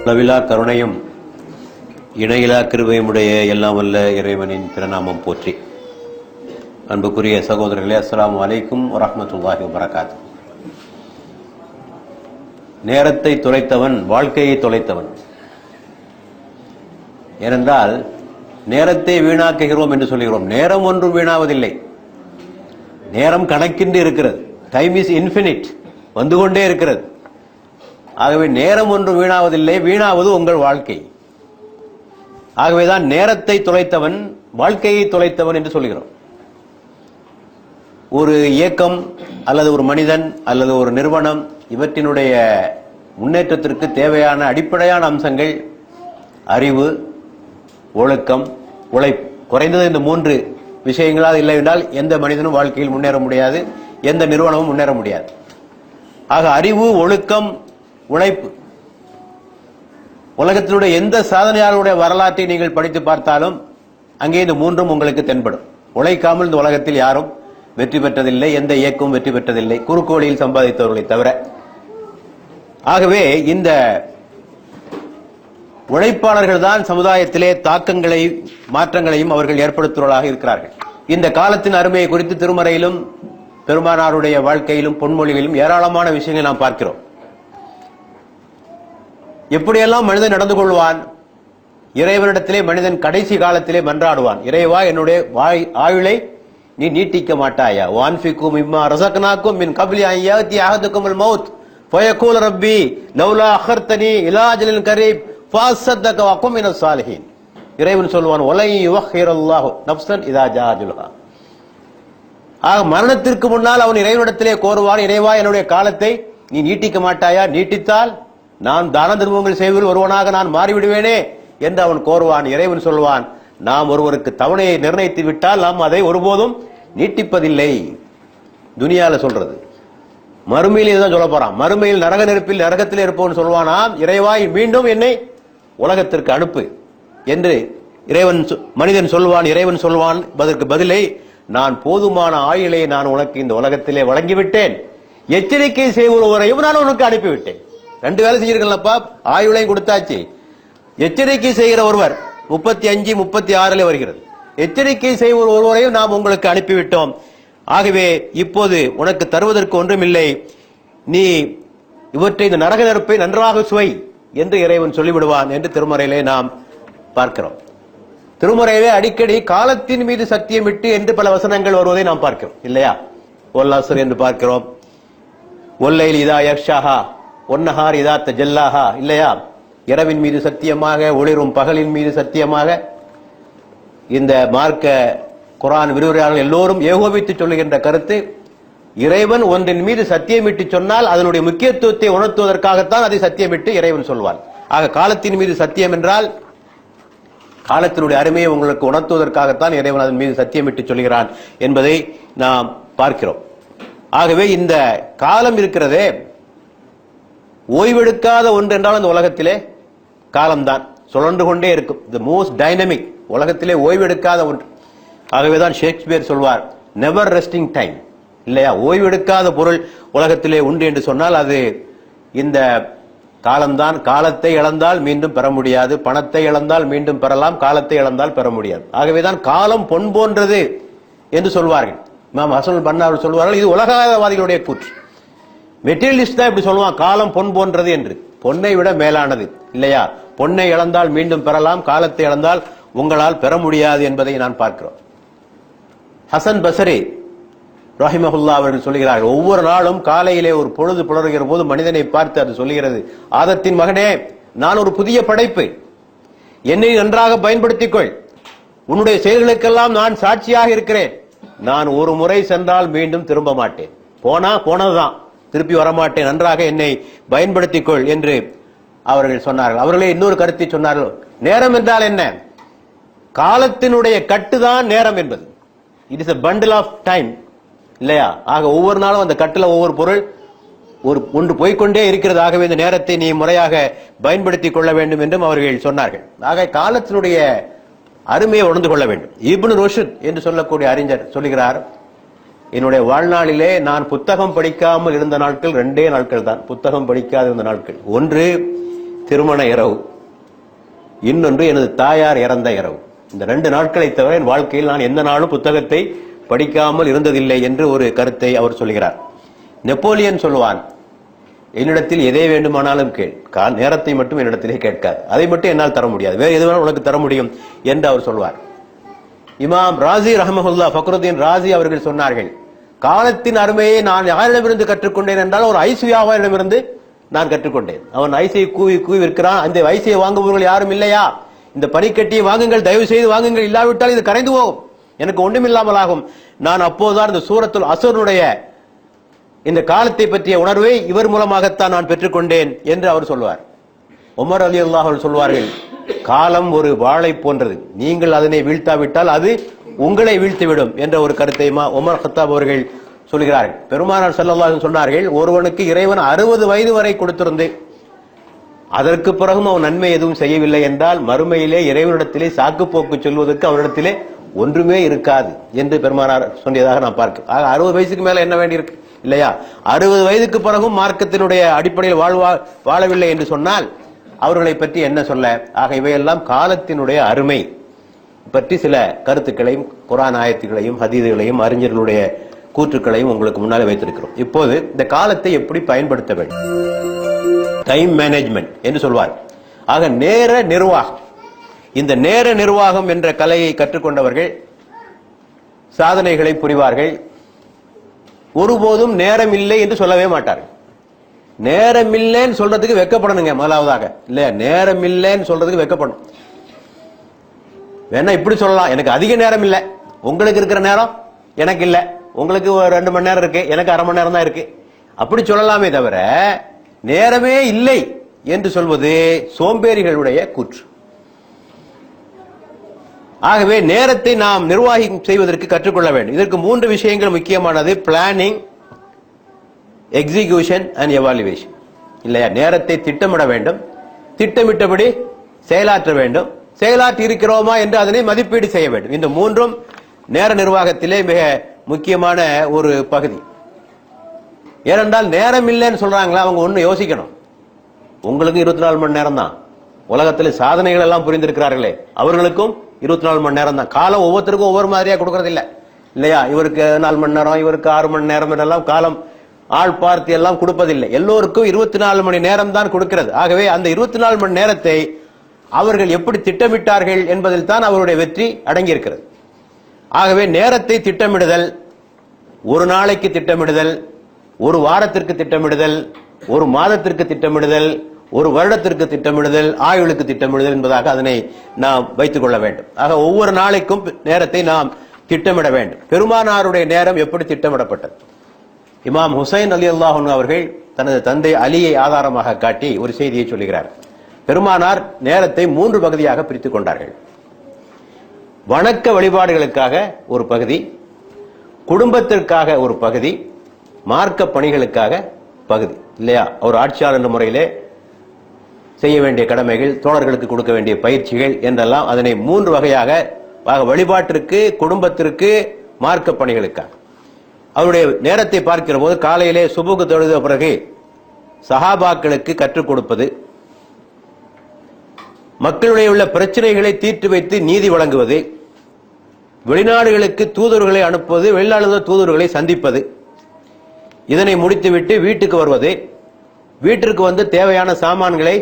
அளவிலா கருணையும் இணையிலா கிருபையுமுடைய எல்லாம் வல்ல இறைவனின் திருநாமம் போற்றி. அன்புக்குரிய சகோதரர்களே, அஸ்ஸலாமு அலைக்கும் வரஹ்மத்துல்லாஹி வபரகாத்து. நேரத்தை தொலைத்தவன் வாழ்க்கையை தொலைத்தவன். ஏனென்றால் நேரத்தை வீணாக்குகிறோம் என்று சொல்கிறோம். நேரம் ஒன்றும் வீணாவதில்லை. நேரம் கணக்கின்றி இருக்கிறது. டைம் இஸ் இன்ஃபினிட், வந்து கொண்டே இருக்கிறது. ஆகவே நேரம் ஒன்றும் வீணாவதில்லை, வீணாவது உங்கள் வாழ்க்கை. ஆகவேதான் நேரத்தை தொலைத்தவன் வாழ்க்கையை தொலைத்தவன் என்று சொல்கிறோம். ஒரு இயக்கம் அல்லது ஒரு மனிதன் அல்லது ஒரு நிறுவனம் இவற்றினுடைய முன்னேற்றத்திற்கு தேவையான அடிப்படையான அம்சங்கள் அறிவு, ஒழுக்கம், உழைப்பு. குறைந்தது இந்த 3 விஷயங்களால் இல்லை என்றால் எந்த மனிதனும் வாழ்க்கையில் முன்னேற முடியாது, எந்த நிறுவனமும் முன்னேற முடியாது. ஆக அறிவு, ஒழுக்கம், உழைப்பு. உலகத்தினுடைய எந்த சாதனையாளருடைய வரலாற்றை நீங்கள் படித்து பார்த்தாலும் அங்கே இந்த 3ம் உங்களுக்கு தென்படும். உழைக்காமல் இந்த உலகத்தில் யாரும் வெற்றி பெற்றதில்லை, எந்த இயக்கமும் வெற்றி பெற்றதில்லை, குறுக்கு வழியில் சம்பாதித்தவர்களை தவிர. ஆகவே இந்த உழைப்பாளர்கள் தான் சமுதாயத்திலே தாக்கங்களை மாற்றங்களையும் அவர்கள் ஏற்படுத்துவர்களாக இருக்கிறார்கள். இந்த காலத்தின் அருமையை குறித்து திருமறையிலும் பெருமானாருடைய வாழ்க்கையிலும் பொன்மொழிகளிலும் ஏராளமான விஷயங்களை நாம் பார்க்கிறோம். எப்படியெல்லாம் மனிதன் நடந்து கொள்வான்? இறைவனிடத்திலே மனிதன் கடைசி காலத்திலே மன்றாடுவான், இறைவா என்னுடைய ஆயுளை நீ நீட்டிக்க மாட்டாயா? வான்ஃபிக்கும் இம்மா ரஸக்னாக்கும் மின் கப்லி அன் யாத்தி அஹதுக்குமுல் மௌத் ஃபயகூல் ரப்பி லவ்லா அஹர்தனி இலா அஜலின் கரீப் ஃபஅஸ்ஸதக வஅகும் மினஸ் சாலிஹீன். இறைவன் சொல்வான், வலை யுஅஹிருல்லாஹு நஃப்ஸன் இதா ஜா அஜலுஹா. ஆக மரணத்திற்கு முன்னால் அவன் இறைவனிடத்திலே கோருவான், இறைவா என்னுடைய காலத்தை நீ நீட்டிக்க மாட்டாயா? நீட்டித்தால் நான் தான தர்மங்கள் செய்வதில் ஒருவனாக நான் மாறிவிடுவேனே என்று அவன் கோருவான். இறைவன் சொல்வான், நாம் ஒருவருக்கு தவணையை நிர்ணயித்து விட்டால் நாம் அதை ஒருபோதும் நீட்டிப்பதில்லை. துனியால சொல்றது. மறுமையில் இதுதான் சொல்ல போறான். மறுமையில் நரக நெருப்பில் நரகத்தில் இருப்பவன் சொல்வானாம், இறைவாய் மீண்டும் என்னை உலகத்திற்கு அனுப்பு என்று மனிதன் சொல்வான். இறைவன் சொல்வான் அதற்கு பதிலை, நான் போதுமான ஆயுளை நான் உனக்கு இந்த உலகத்திலே வழங்கிவிட்டேன், எச்சரிக்கை செய்வரையும் நான் உனக்கு அனுப்பிவிட்டேன். 2 வேலை செஞ்சிருக்கலப்பா, ஆயுளையும் கொடுத்தாச்சு. எச்சரிக்கை செய்கிற ஒருவர் 35, 36 வருகிறது. எச்சரிக்கை செய்கிற ஒருவரையும் நாம் உங்களுக்கு அனுப்பிவிட்டோம். ஆகவே இப்போது உனக்கு தருவதற்கு ஒன்றுமில்லை, நீ இவற்றை இந்த நரக நெருப்பை நன்றாக சுவை என்று இறைவன் சொல்லிவிடுவான் என்று திருமறையிலே நாம் பார்க்கிறோம். திருமறையிலே அடிக்கடி காலத்தின் மீது சத்தியமிட்டு என்று பல வசனங்கள் வருவதை நாம் பார்க்கிறோம், இல்லையா? ஒல்லாசுர் என்று பார்க்கிறோம், ஒல்லையில் இதா யக்ஷாஹா ஒன்னஹார் இதா தஜல்லாஹா, இல்லையா? இரவின் மீது சத்தியமாக, ஒளிரும் பகலின் மீது சத்தியமாக. இந்த மார்க்க குர்ஆன் விரிவுரையாளர்கள் எல்லோரும் ஏகோபித்து சொல்லுகின்ற கருத்து, இறைவன் ஒன்றின் மீது சத்தியமிட்டு சொன்னால் அதனுடைய முக்கியத்துவத்தை உணர்த்துவதற்காகத்தான் அதை சத்தியமிட்டு இறைவன் சொல்வான். ஆக காலத்தின் மீது சத்தியம் என்றால் காலத்தினுடைய அருமையை உங்களுக்கு உணர்த்துவதற்காகத்தான் இறைவன் அதன் மீது சத்தியமிட்டு சொல்கிறான் என்பதை நாம் பார்க்கிறோம். ஆகவே இந்த காலம் இருக்கிறதே, ஓய்வெடுக்காத ஒன்று என்றால் இந்த உலகத்திலே காலம்தான். சுழன்று கொண்டே இருக்கும். The most dynamic. உலகத்திலே ஓய்வெடுக்காத ஒன்று. ஆகவேதான் ஷேக்ஸ்பியர் சொல்வார், நெவர் ரெஸ்டிங் டைம், இல்லையா? ஓய்வெடுக்காத பொருள் உலகத்திலே உண்டு என்று சொன்னால் அது இந்த காலம்தான். காலத்தை இழந்தால் மீண்டும் பெற முடியாது, பணத்தை இழந்தால் மீண்டும் பெறலாம், காலத்தை இழந்தால் பெற முடியாது. ஆகவேதான் காலம் பொன் போன்றது என்று சொல்வார்கள். இமாம் ஹஸனுல் பன்னா அவர்கள் சொல்வார்கள், இது உலகவாதிகளுடைய கூற்று. மெட்டீரியலிஸ்ட் தான் இப்படி சொல்லுவான், காலம் பொன் போன்றது என்று. பொன்னை விட மேலானது, இல்லையா? பொன்னை இழந்தால் மீண்டும் பெறலாம், காலத்தை இழந்தால் உங்களால் பெற முடியாது என்பதை நான் பார்க்கிறோம். ஹசன் பஸ்ரி ரஹிமஹுல்லா அவர்கள் சொல்கிறார்கள், ஒவ்வொரு நாளும் காலையிலே ஒரு பொழுது புலருகிற போது மனிதனை பார்த்து அது சொல்கிறது, ஆதத்தின் மகனே, நான் ஒரு புதிய படைப்பு, என்னை நன்றாக பயன்படுத்திக் கொள், உன்னுடைய செயல்களுக்கெல்லாம் நான் சாட்சியாக இருக்கிறேன், நான் ஒரு முறை சென்றால் மீண்டும் திரும்ப மாட்டேன், போனதுதான், திருப்பி வரமாட்டேன், நன்றாக என்னை பயன்படுத்திக் கொள் என்று அவர்கள் சொன்னார்கள். அவர்களே இன்னொரு கருத்தை சொன்னார்கள், நேரம் என்றால் என்ன? காலத்தினுடைய கட்டுதான் நேரம் என்பது. It is a bundle of time, இல்லையா? ஆக ஒவ்வொரு நாளும் அந்த கட்டுல ஒவ்வொரு பொருள் ஒன்று போய்கொண்டே இருக்கிறது. ஆகவே இந்த நேரத்தை நீ முறையாக பயன்படுத்திக் கொள்ள வேண்டும் என்றும் அவர்கள் சொன்னார்கள். ஆக காலத்தினுடைய அருமையை உணர்ந்து கொள்ள வேண்டும். இப்னு ருஷ்த் என்று சொல்லக்கூடிய அறிஞர் சொல்லுகிறார், என்னுடைய வாழ்நாளிலே நான் புத்தகம் படிக்காமல் இருந்த நாட்கள் 2 நாட்கள் தான். புத்தகம் படிக்காத இருந்த நாட்கள். ஒன்று திருமண இரவு, இன்னொன்று எனது தாயார் இறந்த இரவு. இந்த 2 நாட்களை தவிர என் வாழ்க்கையில் நான் எந்த நாளும் புத்தகத்தை படிக்காமல் இருந்ததில்லை என்று ஒரு கருத்தை அவர் சொல்கிறார். நெப்போலியன் சொல்லுவான், என்னிடத்தில் எதை வேண்டுமானாலும் கேள், நேரத்தை மட்டும் என்னிடத்திலே கேட்காது, அதை மட்டும் என்னால் தர முடியாது, வேறு எதுவாலும் உனக்கு தர முடியும் என்று அவர் சொல்வார். இமாம் ராசி ரஹ்மஹுல்லா, ஃபக்ருதீன் ராசி அவர்கள் சொன்னார்கள், காலத்தின் அருமையை நான் யாரிடமிருந்து கற்றுக்கொண்டேன் என்றால் ஒரு ஐஸ் வியாபாரிடமிருந்து நான் கற்றுக்கொண்டேன். அவன் ஐசை கூவி கூவி விற்கிறான். அந்த ஐசையை வாங்குபவர்கள் யாரும் இல்லையா? இந்த பனிக்கட்டியை வாங்குங்கள், தயவு செய்து வாங்குங்கள், இல்லாவிட்டால் இது கரைந்து போகும், எனக்கு ஒன்றுமில்லாமல் ஆகும். நான் அப்போதுதான் இந்த சூரத்துல் அஸ்ருடைய இந்த காலத்தை பற்றிய உணர்வை இவர் மூலமாகத்தான் நான் பெற்றுக்கொண்டேன் என்று அவர் சொல்வார். உமர் ரலியல்லாஹு அன்ஹு சொல்வார்கள், காலம் ஒரு வாளை போன்றது, நீங்கள் அதனை வீழ்த்தாவிட்டால் அது உங்களை வீழ்த்திவிடும் என்ற ஒரு கருத்தை உமர் கத்தாப் அவர்கள் சொல்கிறார்கள். பெருமானார் ஸல்லல்லாஹு அலைஹி சொன்னார்கள், ஒருவனுக்கு இறைவன் 60 வயது வரை கொடுத்திருந்து அதற்கு பிறகும் அவன் நன்மை எதுவும் செய்யவில்லை என்றால் மறுமையிலே இறைவனிடத்திலே சாக்கு போக்கு சொல்வதற்கு அவரிடத்திலே ஒன்றுமே இருக்காது என்று பெருமானார் சொன்னதாக நான் பார்க்கிறேன். ஆக 60 வயசுக்கு மேல என்ன வேண்டியிருக்கு இல்லையா? 60 வயதுக்கு பிறகும் மார்க்கத்தினுடைய அடிப்படையில் வாழவில்லை என்று சொன்னால் அவர்களை பற்றி என்ன சொல்ல? ஆக இவையெல்லாம் காலத்தினுடைய அருமை பற்றி சில கருத்துக்களையும் குர்ஆன் ஆயத்துகளையும் ஹதீதுகளையும் அறிஞர்களுடைய கூற்றுக்களையும் உங்களுக்கு முன்னாலே வைத்திருக்கிறோம். இப்போது இந்த காலத்தை எப்படி பயன்படுத்த வேண்டும், டைம் மேனேஜ்மெண்ட் என்று சொல்வார். ஆக நேர நிர்வாகம், இந்த நேர நிர்வாகம் என்ற கலையை கற்றுக்கொண்டவர்கள் சாதனைகளை புரிவார்கள். ஒருபோதும் நேரம் இல்லை என்று சொல்லவே மாட்டார்கள். நேரம் இல்லைன்னு சொல்றதுக்கு வெக்கப்படணுங்க முதலாவதாக, இல்லையா? நேரம் இல்லைன்னு சொல்றதுக்கு வெக்கப்படணும். வேணா இப்படி சொல்லலாம், எனக்கு அதிக நேரம் இல்லை, உங்களுக்கு இருக்கிற நேரம் எனக்கு இல்லை, உங்களுக்கு ஒரு 2 மணி நேரம் இருக்கு, எனக்கு அரை மணி நேரம் தான் இருக்கு, அப்படி சொல்லலாமே தவிர நேரமே இல்லை என்று சொல்வது சோம்பேறிகளுடைய கூற்று. ஆகவே நேரத்தை நாம் நிர்வாகம் செய்வதற்கு கற்றுக்கொள்ள வேண்டும். இதற்கு 3 விஷயங்கள் முக்கியமானது: பிளானிங், எக்ஸிகியூஷன் அண்ட் எவாலுவேஷன். இல்லையா? நேரத்தை திட்டமிட வேண்டும், திட்டமிட்டபடி செயலாற்ற வேண்டும், செயலாற்றி இருக்கிறோமா என்று அதனை மதிப்பீடு செய்ய வேண்டும். இந்த 3ம் நேர நிர்வாகத்திலே மிக முக்கியமான ஒரு பகுதி. ஏனென்றால் நேரம் இல்லைன்னு சொல்றாங்களா, அவங்க ஒண்ணு யோசிக்கணும். உங்களுக்கு 24 மணி நேரம் தான். உலகத்தில் சாதனைகள் எல்லாம் புரிந்திருக்கிறார்களே, அவர்களுக்கும் 24 மணி நேரம் தான். காலம் ஒவ்வொருத்தருக்கும் ஒவ்வொரு மாதிரியா கொடுக்கறது இல்லை, இல்லையா? இவருக்கு 4 மணி நேரம், இவருக்கு 6 மணி நேரம் என்றெல்லாம் காலம் ஆள் பார்த்து எல்லாம் கொடுப்பதில்லை. எல்லோருக்கும் 24 மணி நேரம் தான் கொடுக்கிறது. ஆகவே அந்த 24 மணி நேரத்தை அவர்கள் எப்படி திட்டமிட்டார்கள் என்பதில் தான் அவருடைய வெற்றி அடங்கியிருக்கிறது. ஆகவே நேரத்தை திட்டமிடுதல், ஒரு நாளைக்கு திட்டமிடுதல், ஒரு வாரத்திற்கு திட்டமிடுதல், ஒரு மாதத்திற்கு திட்டமிடுதல், ஒரு வருடத்திற்கு திட்டமிடுதல், ஆயுளுக்கு திட்டமிடுதல் என்பதாக அதனை நாம் வைத்துக் கொள்ள வேண்டும். ஆக ஒவ்வொரு நாளைக்கும் நேரத்தை நாம் திட்டமிட வேண்டும். பெருமானாருடைய நேரம் எப்படி திட்டமிடப்பட்டது? இமாம் ஹுசைன் ரலியல்லாஹு அன்ஹு அவர்கள் தனது தந்தை அலியை ஆதாரமாக காட்டி ஒரு செய்தியை சொல்லுகிறார். பெருமானார் நேரத்தை 3 பகுதியாக பிரித்துக் கொண்டார்கள். வணக்க வழிபாடுகளுக்காக ஒரு பகுதி, குடும்பத்திற்காக ஒரு பகுதி, மார்க்க பணிகளுக்காக பகுதி. இல்லையா? ஒரு ஆட்சியாளர் என்ற முறையிலே செய்ய வேண்டிய கடமைகள், தோழர்களுக்கு கொடுக்க வேண்டிய பயிற்சிகள் என்றெல்லாம் அதனை 3 வகையாக, வழிபாட்டிற்கு, குடும்பத்திற்கு, மார்க்க பணிகளுக்காக அவருடைய நேரத்தை பார்க்கிற போது காலையிலே சுபுகு தொழுத பிறகு சஹாபாக்களுக்கு கற்றுக் கொடுப்பது, மக்களுடைய உள்ள பிரச்சனைகளை தீர்த்து வைத்து நீதி வழங்குவது, வெளிநாடுகளுக்கு தூதர்களை அனுப்புவது, வெளிநாடு தூதர்களை சந்திப்பது, இதனை முடித்துவிட்டு வீட்டுக்கு வருவது, வீட்டிற்கு வந்து தேவையான சாமான்களை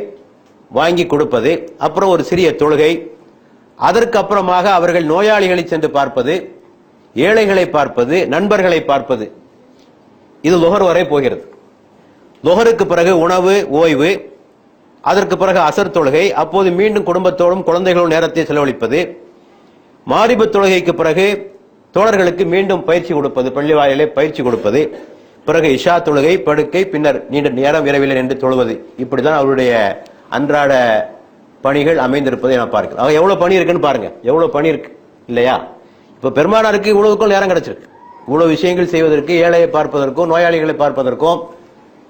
வாங்கி கொடுப்பது, அப்புறம் ஒரு சிறிய தொழுகை, அதற்கு அப்புறமாக அவர்கள் நோயாளிகளை சென்று பார்ப்பது, ஏழைகளை பார்ப்பது, நண்பர்களை பார்ப்பது. இது லுஹர் வரை போகிறது. லுஹருக்கு பிறகு உணவு, ஓய்வு, அதற்கு பிறகு அசர் தொழுகை, அப்போது மீண்டும் குடும்பத்தோடும் குழந்தைகளோடும் நேரத்தை செலவழிப்பது, மாரிபு தொழுகைக்கு பிறகு தோழர்களுக்கு மீண்டும் பயிற்சி கொடுப்பது, பள்ளிவாயிலே பயிற்சி கொடுப்பது, பிறகு இஷா தொழுகை, படுக்கை, பின்னர் நீண்ட நேரம் இரவில் நின்று தொழுவது. இப்படிதான் அவருடைய அன்றாட பணிகள் அமைந்திருப்பதை நான் பார்க்கிறேன். ஆக எவ்வளவு பணி இருக்குன்னு பாருங்க, எவ்வளவு பணி இருக்கு இல்லையா? இப்ப பெருமானாருக்கு இவ்வளவுக்கும் நேரம் கிடைச்சிருக்கு. இவ்வளவு விஷயங்கள் செய்வதற்கு, ஏழையை பார்ப்பதற்கும், நோயாளிகளை பார்ப்பதற்கும்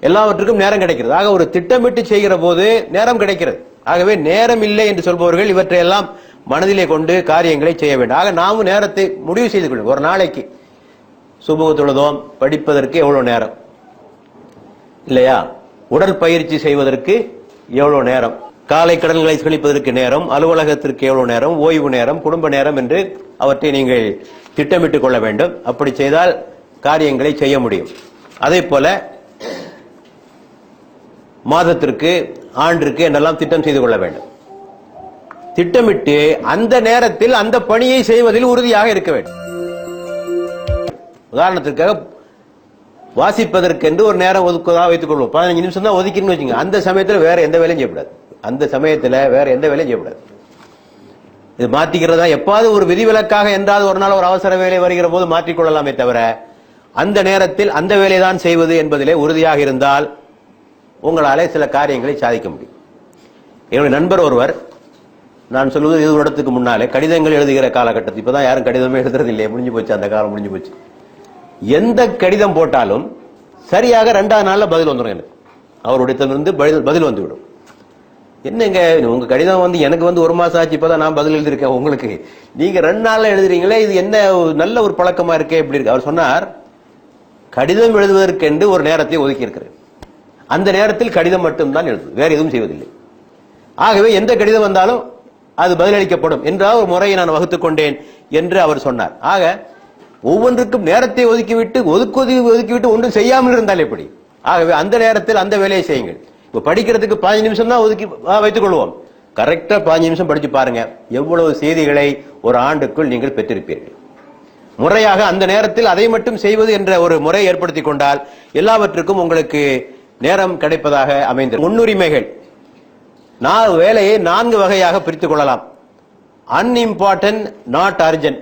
எல்லாவற்றுக்கும் நேரம் கிடைக்கிறது. ஆக ஒரு திட்டமிட்டு செய்கிற போது நேரம் கிடைக்கிறது. ஆகவே நேரம் இல்லை என்று சொல்பவர்கள் இவற்றையெல்லாம் மனதிலே கொண்டு காரியங்களை செய்ய வேண்டும். ஆக நாமும் நேரத்தை முடிவு செய்து கொள்ளும். ஒரு நாளைக்கு சுபுகு தொழுதோம், படிப்பதற்கு எவ்வளவு நேரம் இல்லையா? உடற்பயிற்சி செய்வதற்கு எவ்வளவு நேரம், காலை கடன்களை கழிப்பதற்கு நேரம், அலுவலகத்திற்கு எவ்வளவு நேரம், ஓய்வு நேரம், குடும்ப நேரம் என்று அவற்றை நீங்கள் திட்டமிட்டுக் கொள்ள வேண்டும். அப்படி செய்தால் காரியங்களை செய்ய முடியும். அதே போல மாதத்திற்கு, ஆண்டிற்கு என்றெல்லாம் திட்டம் செய்து கொள்ள வேண்டும். திட்டமிட்டு அந்த நேரத்தில் அந்த பணியை செய்வதில் உறுதியாக இருக்க வேண்டும். உதாரணத்திற்காக வாசிப்பதற்கென்று ஒரு நேரம் ஒதுக்குவதாக வைத்துக் கொள்வோம். 15 நிமிஷம் தான் ஒதுக்கின்னு வச்சுங்க. அந்த சமயத்தில் வேற எந்த வேலையும் செய்யக்கூடாது. அந்த சமயத்தில் வேற எந்த வேலையும் செய்யக்கூடாது. இது மாத்திக்கிறதா எப்பாவது ஒரு விதிவிலக்காக என்றாவது ஒரு நாள் ஒரு அவசர வேலை வருகிற போது மாற்றிக்கொள்ளலாமே தவிர அந்த நேரத்தில் அந்த வேலை தான் செய்வது என்பதிலே உறுதியாக இருந்தால் உங்களாலே சில காரியங்களை சாதிக்க முடியும். என்னுடைய நண்பர் ஒருவர், நான் சொல்வது 20 வருடத்துக்கு முன்னாலே கடிதங்கள் எழுதுகிற காலகட்டத்தில், இப்பதான் யாரும் கடிதமே எழுதுறது இல்லையே, முடிஞ்சு போச்சு, அந்த காலம் முடிஞ்சு போச்சு. எந்த கடிதம் போட்டாலும் சரியாக 2வது நாள்ல பதில் வந்துடும். எனக்கு அவருடைய பதில் வந்துவிடும். என்னங்க உங்க கடிதம் வந்து எனக்கு வந்து 1 மாசம் ஆச்சு, இப்பதான் நான் பதில் எழுதியிருக்கேன் உங்களுக்கு, நீங்க 2 நாள்ல எழுதுறீங்களே, இது என்ன நல்ல ஒரு பழக்கமா இருக்கே, எப்படி இருக்கு? அவர் சொன்னார், கடிதம் எழுதுவதற்கென்று ஒரு நேரத்தை ஒதுக்கி இருக்கிறேன். அந்த நேரத்தில் கடிதம் மட்டும்தான் எழுது, வேற எதுவும் செய்வதில்லை. ஆகவே எந்த கடிதம் வந்தாலும் அது பதிலளிக்கப்படும் என்ற ஒரு முறையை நான் வகுத்துக் கொண்டேன் என்று அவர் சொன்னார். ஆக ஒவ்வொன்றுக்கும் நேரத்தை ஒதுக்கிவிட்டு ஒன்றும் செய்யாமல் இருந்தால் எப்படி? ஆகவே அந்த நேரத்தில் அந்த வேலையை செய்யுங்கள். இப்ப படிக்கிறதுக்கு 15 நிமிஷம் தான் ஒதுக்கி வைத்துக் கொள்வோம். கரெக்டா 15 நிமிஷம் படிச்சு பாருங்க, எவ்வளவு செய்திகளை ஒரு ஆண்டுக்குள் நீங்கள் பெற்றிருப்பீர்கள். முறையாக அந்த நேரத்தில் அதை மட்டும் செய்வது என்ற ஒரு முறை ஏற்படுத்திக் கொண்டால் எல்லாவற்றுக்கும் உங்களுக்கு நேரம் கிடைப்பதாக அமைந்தது. முன்னுரிமைகள் வேலையை 4 வகையாக பிரித்துக் கொள்ளலாம். Unimportant, not urgent.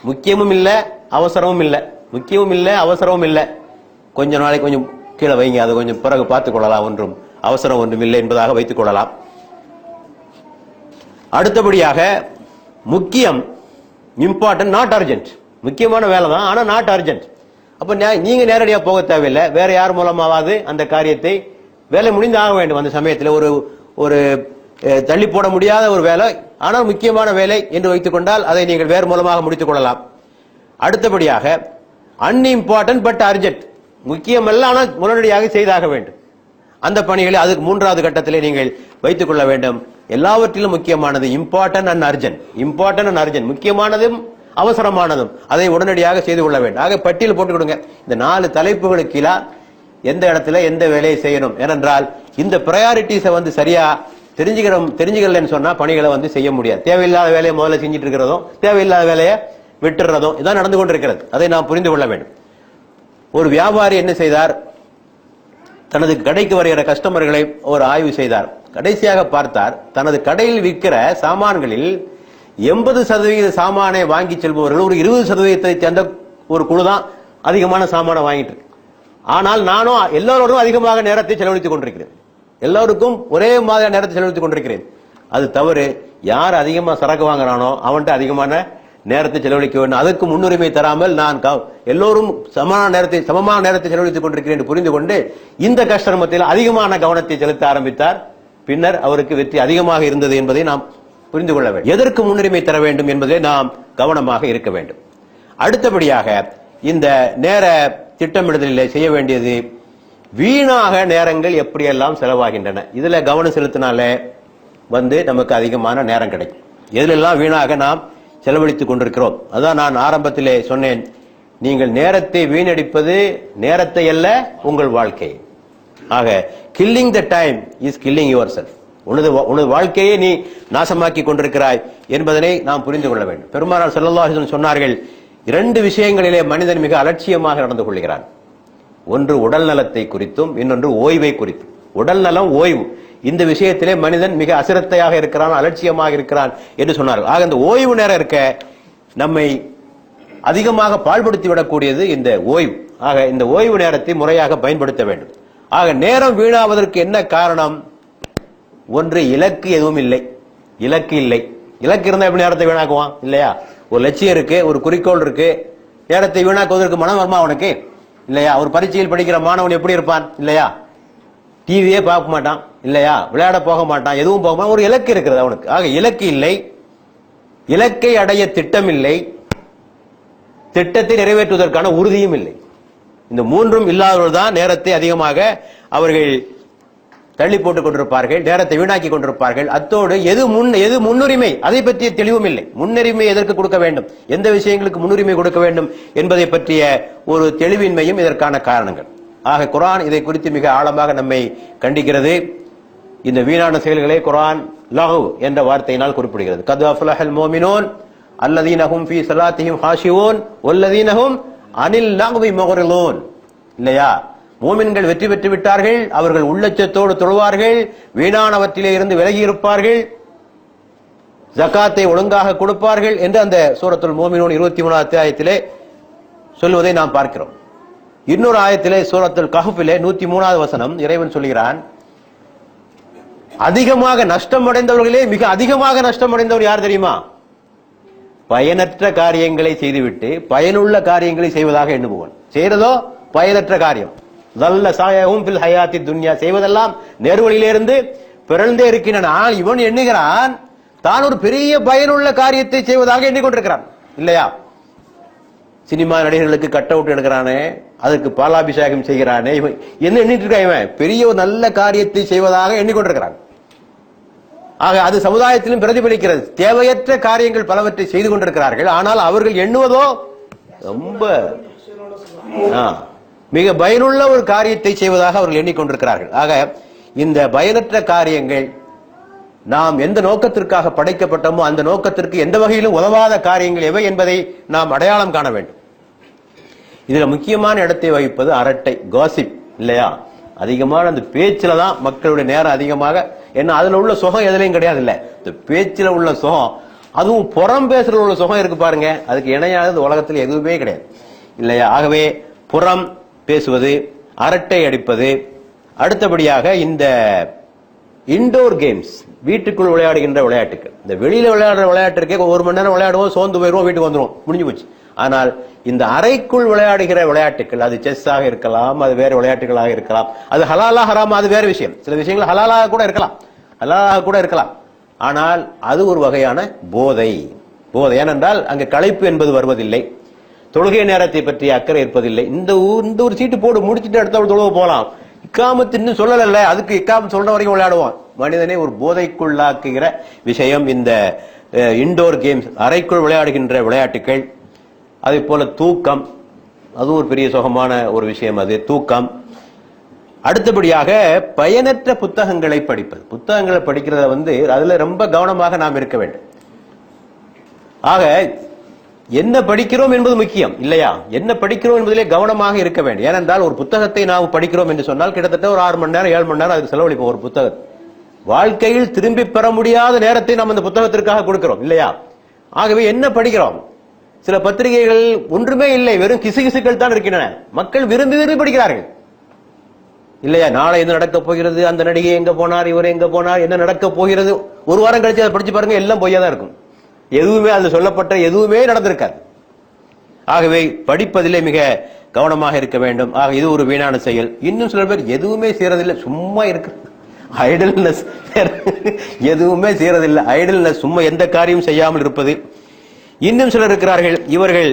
முக்கியமும் இல்ல, அவசரமும் இல்ல. முக்கியமும் இல்ல, அவசரமும் இல்ல. கொஞ்ச நாளைக்கு கொஞ்சம் கீழே வைங்க, அதை கொஞ்சம் பிறகு பார்த்துக் கொள்ளலாம், ஒன்றும் அவசரம் ஒன்றும் இல்லை என்பதாக வைத்துக் கொள்ளலாம். அடுத்தபடியாக முக்கியம், இம்பார்ட்டன்ட், நாட் அர்ஜென்ட். முக்கியமான வேலை தான், ஆனா நாட் அர்ஜென்ட். அப்ப நீங்க நேரடியா போக தேவையில்லை, வேற யார் மூலமாவது அந்த காரியத்தை வேலை முடிந்து ஆக வேண்டும். அந்த சமயத்தில் ஒரு தள்ளி போட முடியாத ஒரு வேலை, ஆனால் முக்கியமான வேலை என்று வைத்துக் கொண்டால் அதை நீங்கள் வேறு மூலமாக முடித்துக் கொள்ளலாம். அடுத்தபடியாக அன்இம்பார்ட்டன்ட் பட் அர்ஜென்ட். முக்கியம் அல்ல, ஆனால் உடனடியாக செய்தாக வேண்டும். அந்த பணிகளை அதுக்கு 3வது கட்டத்திலே நீங்கள் வைத்துக் கொள்ள வேண்டும். எல்லாவற்றிலும் முக்கியமானது important and urgent. Important and urgent, முக்கியமானதும் அவசரமானதும் அதை உடனடியாக செய்து கொள்ள வேண்டும். ஆக பட்டியல் போட்டுக் கொடுங்க. இந்த 4 தலைப்புகளுக்கு கீழே எந்த இடத்துல எந்த வேலையை செய்யணும். ஏனென்றால் இந்த பிரையாரிட்டிஸை வந்து சரியா தெரிஞ்சுக்கலன்னு சொன்னா பணிகளை வந்து செய்ய முடியாது. தேவையில்லாத வேலையை முதல்ல செஞ்சுட்டு இருக்கிறதும், தேவையில்லாத வேலையை விட்டுறதும் இதான் நடந்து கொண்டிருக்கிறது. அதை நாம் புரிந்து கொள்ள வேண்டும். ஒரு வியாபாரி என்ன செய்தார், தனது கடைக்கு வருகிற கஸ்டமர்களை ஒரு ஆய்வு செய்தார். கடைசியாக பார்த்தார், தனது கடையில் விற்கிற சாமான்களில் 80% சாமானை வாங்கி செல்பவர்கள் ஒரு 20% சேர்ந்த ஒரு குழு தான் அதிகமான சாமான வாங்கிட்டு இருக்கு. ஆனால் நானும் எல்லோரோடும் அதிகமாக நேரத்தை செலவழித்துக் கொண்டிருக்கிறேன், எல்லோருக்கும் ஒரே மாதிரி நேரத்தை செலவழித்துக் கொண்டிருக்கிறேன். அது தவறு. யார் அதிகமா சரக்கு வாங்குறானோ அவன்கிட்ட அதிகமான நேரத்தை செலவழிக்க வேண்டும். அதற்கு முன்னுரிமை தராமல் நான் எல்லோரும் சமமான நேரத்தை செலவழித்துக் கொண்டிருக்கிறேன் என்று புரிந்து கொண்டு இந்த கஷ்டமத்தில் அதிகமான கவனத்தை செலுத்த ஆரம்பித்தார். பின்னர் அவருக்கு வெற்றி அதிகமாக இருந்தது என்பதை நாம் புரிந்து கொள்ள வேண்டும். எதற்கு முன்னுரிமை தர வேண்டும் என்பதை நாம் கவனமாக இருக்க வேண்டும். அடுத்தபடியாக இந்த நேர திட்டமிடுதலில் செய்ய வேண்டியது, வீணாக நேரங்கள் எப்படியெல்லாம் செலவாகின்றன, இதுல கவனம் செலுத்தினாலே நமக்கு அதிகமான நேரம் கிடைக்கும். எதிலெல்லாம் வீணாக நாம் செலவழித்துக் கொண்டிருக்கிறோம். அதான் நான் ஆரம்பத்திலே சொன்னேன், நீங்கள் நேரத்தை வீணடிப்பது நேரத்தை அல்ல, உங்கள் வாழ்க்கை. ஆக killing the time is killing your self. உனது வாழ்க்கையை நீ நாசமாக்கி கொண்டிருக்கிறாய் என்பதனை நாம் புரிந்து கொள்ள வேண்டும். பெருமானார் ஸல்லல்லாஹு அலைஹி வஸல்லம் சொன்னார்கள், 2 விஷயங்களிலே மனிதன் மிக அலட்சியமாக நடந்து கொள்கிறான். ஒன்று உடல் நலத்தை குறித்தும், இன்னொன்று ஓய்வை குறித்தும். உடல் நலம், ஓய்வு, இந்த விஷயத்திலே மனிதன் மிக அசிரத்தையாக இருக்கிறான், அலட்சியமாக இருக்கிறான் என்று சொன்னார்கள். ஆக இந்த ஓய்வு நேரம் இருக்க நம்மை அதிகமாக பாழ்படுத்தி விடக்கூடியது இந்த ஓய்வு. ஆக இந்த ஓய்வு நேரத்தை முறையாக பயன்படுத்த வேண்டும். ஆக நேரம் வீணாவதற்கு என்ன காரணம்? ஒன்று, இலக்கு எதுவும் இல்லை. இலக்கு இல்லை. இலக்கு இருந்தா எப்படி நேரத்தை வீணாக்குவான்? இல்லையா? ஒரு லட்சியம் இருக்கு, ஒரு குறிக்கோள் இருக்கு, நேரத்தை வீணாக்குவதற்கு மனம் வருமா அவனுக்கு? இல்லையா? ஒரு பரீட்சையில் படிக்கிற மாணவன் எப்படி இருப்பான்? இல்லையா? டிவியே பார்க்க மாட்டான், இல்லையா? விளையாட போக மாட்டான், எதுவும் போக மாட்டான். ஒரு இலக்கு இருக்கிறது அவனுக்கு. ஆக இலக்கு இல்லை, இலக்கை அடைய திட்டம் இல்லை, திட்டத்தை நிறைவேற்றுவதற்கான உறுதியும் இல்லை. இந்த 3ம் இல்லாதவர்கள் தான் நேரத்தை அதிகமாக அவர்கள் தள்ளி போட்டுக் கொண்டிருப்பார்கள், நேரத்தை வீணாக்கி கொண்டிருப்பார்கள். அத்தோடு எது முன்னுரிமை அதை பற்றிய தெளிவும் இல்லை. முன்னுரிமை எதற்கு கொடுக்க வேண்டும், எந்த விஷயங்களுக்கு முன்னுரிமை கொடுக்க வேண்டும் என்பதை பற்றிய ஒரு தெளிவின்மையும் இதற்கான காரணங்கள். ஆக குர்ஆன் இதை குறித்து மிக ஆழமாக நம்மை கண்டிக்கிறது. இந்த வீணான செயல்களை குர்ஆன் லஹு என்ற வார்த்தையினால் குறிப்பிடுகிறது. கத் அஃப்லஹல் முஃமினூன் அல்லதீன ஹும் ஃபீ ஸலாத்திஹிம் ஹாஷிஊன் வல்லதீன ஹும் அனில் லஹ்வி முஃரிலூன். இல்லையா? மூமின்கள் வெற்றி பெற்று விட்டார்கள், அவர்கள் உள்ளச்சத்தோடு தொழுவார்கள், வீணானவற்றிலே இருந்து விலகி இருப்பார்கள், ஜகாத்தை ஒழுங்காக கொடுப்பார்கள் என்று அந்த சூரத்துல் முஃமினூன் 23வது அத்தியாயத்திலே சொல்வதை நாம் பார்க்கிறோம். இன்னொரு ஆயத்திலே சூரத்துல் கஹ்ஃபிலே 103வது வசனம் இறைவன் சொல்கிறான், அதிகமாக நஷ்டம் அடைந்தவர்களே மிக அதிகமாக நஷ்டம் அடைந்தவர் யார் தெரியுமா? பயனற்ற காரியங்களை செய்துவிட்டு பயனுள்ள காரியங்களை செய்வதாக எண்ணுபவன். செய்யறதோ பயனற்ற காரியம். தல்ல சாயஹும் ஃபில் ஹயாத்தி துன்யா, செய்வதெல்லாம் நேர்வழியிலிருந்து பிறழ்ந்தே இருக்கின்றன. ஆனால் இவன் எண்ணுகிறான் தான் ஒரு பெரிய பயனுள்ள காரியத்தை செய்வதாக எண்ணிக்கொண்டிருக்கிறான். இல்லையா? சினிமா நடிகர்களுக்கு கட் அவுட் எடுக்கிறானே, அதுக்கு பாலாபிஷேகம் செய்கிறானே, இவன் என்ன எண்ணிட்டு இருக்கான்? இவன் பெரிய ஒரு நல்ல காரியத்தை செய்வதாக எண்ணிக்கொண்டிருக்கிறான். ஆக அது சமுதாயத்திலும் பிரதிபலிக்கிறது. தேவையற்ற காரியங்கள் பலவற்றை செய்து கொண்டிருக்கிறார்கள். ஆனால் அவர்கள் எண்ணுவதோ ரொம்ப மிக பயனுள்ள ஒரு காரியத்தை செய்வதாக அவர்கள் எண்ணிக்கொண்டிருக்கிறார்கள். ஆக இந்த பயனற்ற காரியங்கள் நாம் எந்த நோக்கத்திற்காக படைக்கப்பட்டோமோ அந்த நோக்கத்திற்கு எந்த வகையிலும் உதவாத காரியங்கள் எவை என்பதை நாம் அடையாளம் காண வேண்டும். இதுல முக்கியமான இடத்தை வகிப்பது அரட்டை, காசிப். இல்லையா? அதிகமான அந்த பேச்சில தான் மக்களுடைய நேரம் அதிகமாக. ஏன்னா அதுல உள்ள சுகம் எதுலையும் கிடையாது. இல்ல, இந்த பேச்சில உள்ள சுகம், அதுவும் புறம் பேசுறதுல உள்ள சுகம் இருக்கு பாருங்க, அதுக்கு இணையானது உலகத்தில் எதுவுமே கிடையாது. இல்லையா? ஆகவே புறம் பேசுவது, அரட்டை அடிப்பது, அடுத்தபடியாக இந்த இன்டோர் கேம்ஸ், வீட்டுக்குள் விளையாடுகின்ற விளையாட்டுகள். இந்த வெளியில விளையாடுற விளையாட்டுக்கே 1 மணி நேரம் விளையாடுவோம், சோர்ந்து போயிடுவோம், வீட்டுக்கு வந்துடும், முடிஞ்சு போச்சு. ஆனால் இந்த அறைக்குள் விளையாடுகிற விளையாட்டுகள், அது செஸ்ஸாக இருக்கலாம், அது வேற விளையாட்டுகளாக இருக்கலாம், அது ஹலாலா ஹராமா அது வேற விஷயம். சில விஷயங்கள் ஹலாலாக கூட இருக்கலாம், ஹலாலாக கூட இருக்கலாம். ஆனால் அது ஒரு வகையான போதை. ஏனென்றால் அங்கு களைப்பு என்பது வருவதில்லை, தொழுகை நேரத்தை பற்றி அக்கறை இருப்பதில்லை. இந்த ஒரு சீட்டு போடு, முடிச்சுட்டு அடுத்த தொழுக போலாம், இக்காமத்து இன்னும் சொல்லல, அதுக்கு இக்காமத்து சொல்ற வரைக்கும் விளையாடுவோம். மனிதனை ஒரு போதைக்குள்ளாக்குகிற விஷயம் இந்த இன்டோர் கேம்ஸ், அறைக்குள் விளையாடுகின்ற விளையாட்டுகள். அதே போல தூக்கம், அது ஒரு பெரிய சுகமான ஒரு விஷயம், அது தூக்கம். அடுத்தபடியாக பயனற்ற புத்தகங்களை படிப்பது. புத்தகங்களை படிக்கிறத அதுல ரொம்ப கவனமாக நாம் இருக்க வேண்டும். ஆக என்ன படிக்கிறோம் என்பது முக்கியம். இல்லையா? என்ன படிக்கிறோம் என்பதிலே கவனமாக இருக்க வேண்டும். ஏனென்றால் ஒரு புத்தகத்தை நாம் படிக்கிறோம் என்று சொன்னால் கிட்டத்தட்ட ஒரு 6 மணி நேரம் 7 மணி நேரம் அதுக்கு செலவழிப்போம். ஒரு புத்தகம் வாழ்க்கையில் திரும்பி பெற முடியாத நேரத்தை நாம் அந்த புத்தகத்திற்காக கொடுக்கிறோம். இல்லையா? ஆகவே என்ன படிக்கிறோம்? சில பத்திரிகைகள் ஒன்றுமே இல்லை, வெறும் கிசுகிசுக்கள் தான் இருக்கின்றன. மக்கள் விரும்பி விரும்பி படிக்கிறார்கள். இல்லையா? நாளை என்ன நடக்க போகிறது, அந்த நடிகை எங்க போனார், இவர் எங்க போனார், என்ன நடக்க போகிறது, ஒரு வாரம் கழிச்சு அதை படிச்சு பாருங்க, எல்லாம் பொய்யா தான் இருக்கும். எதுவுமே அது சொல்லப்பட்ட எதுவுமே நடந்திருக்காது. ஆகவே படிப்பதிலே மிக கவனமாக இருக்க வேண்டும். ஆக இது ஒரு வீணான செயல். இன்னும் சில பேர் எதுவுமே செய்யறதில்லை, சும்மா இருக்கு, ஐடல்னஸ், எதுவுமே செய்யறதில்லை, ஐடல்னஸ், சும்மா எந்த காரியம் செய்யாமல் இருப்பது. இன்னும் சிலர் இருக்கிறார்கள், இவர்கள்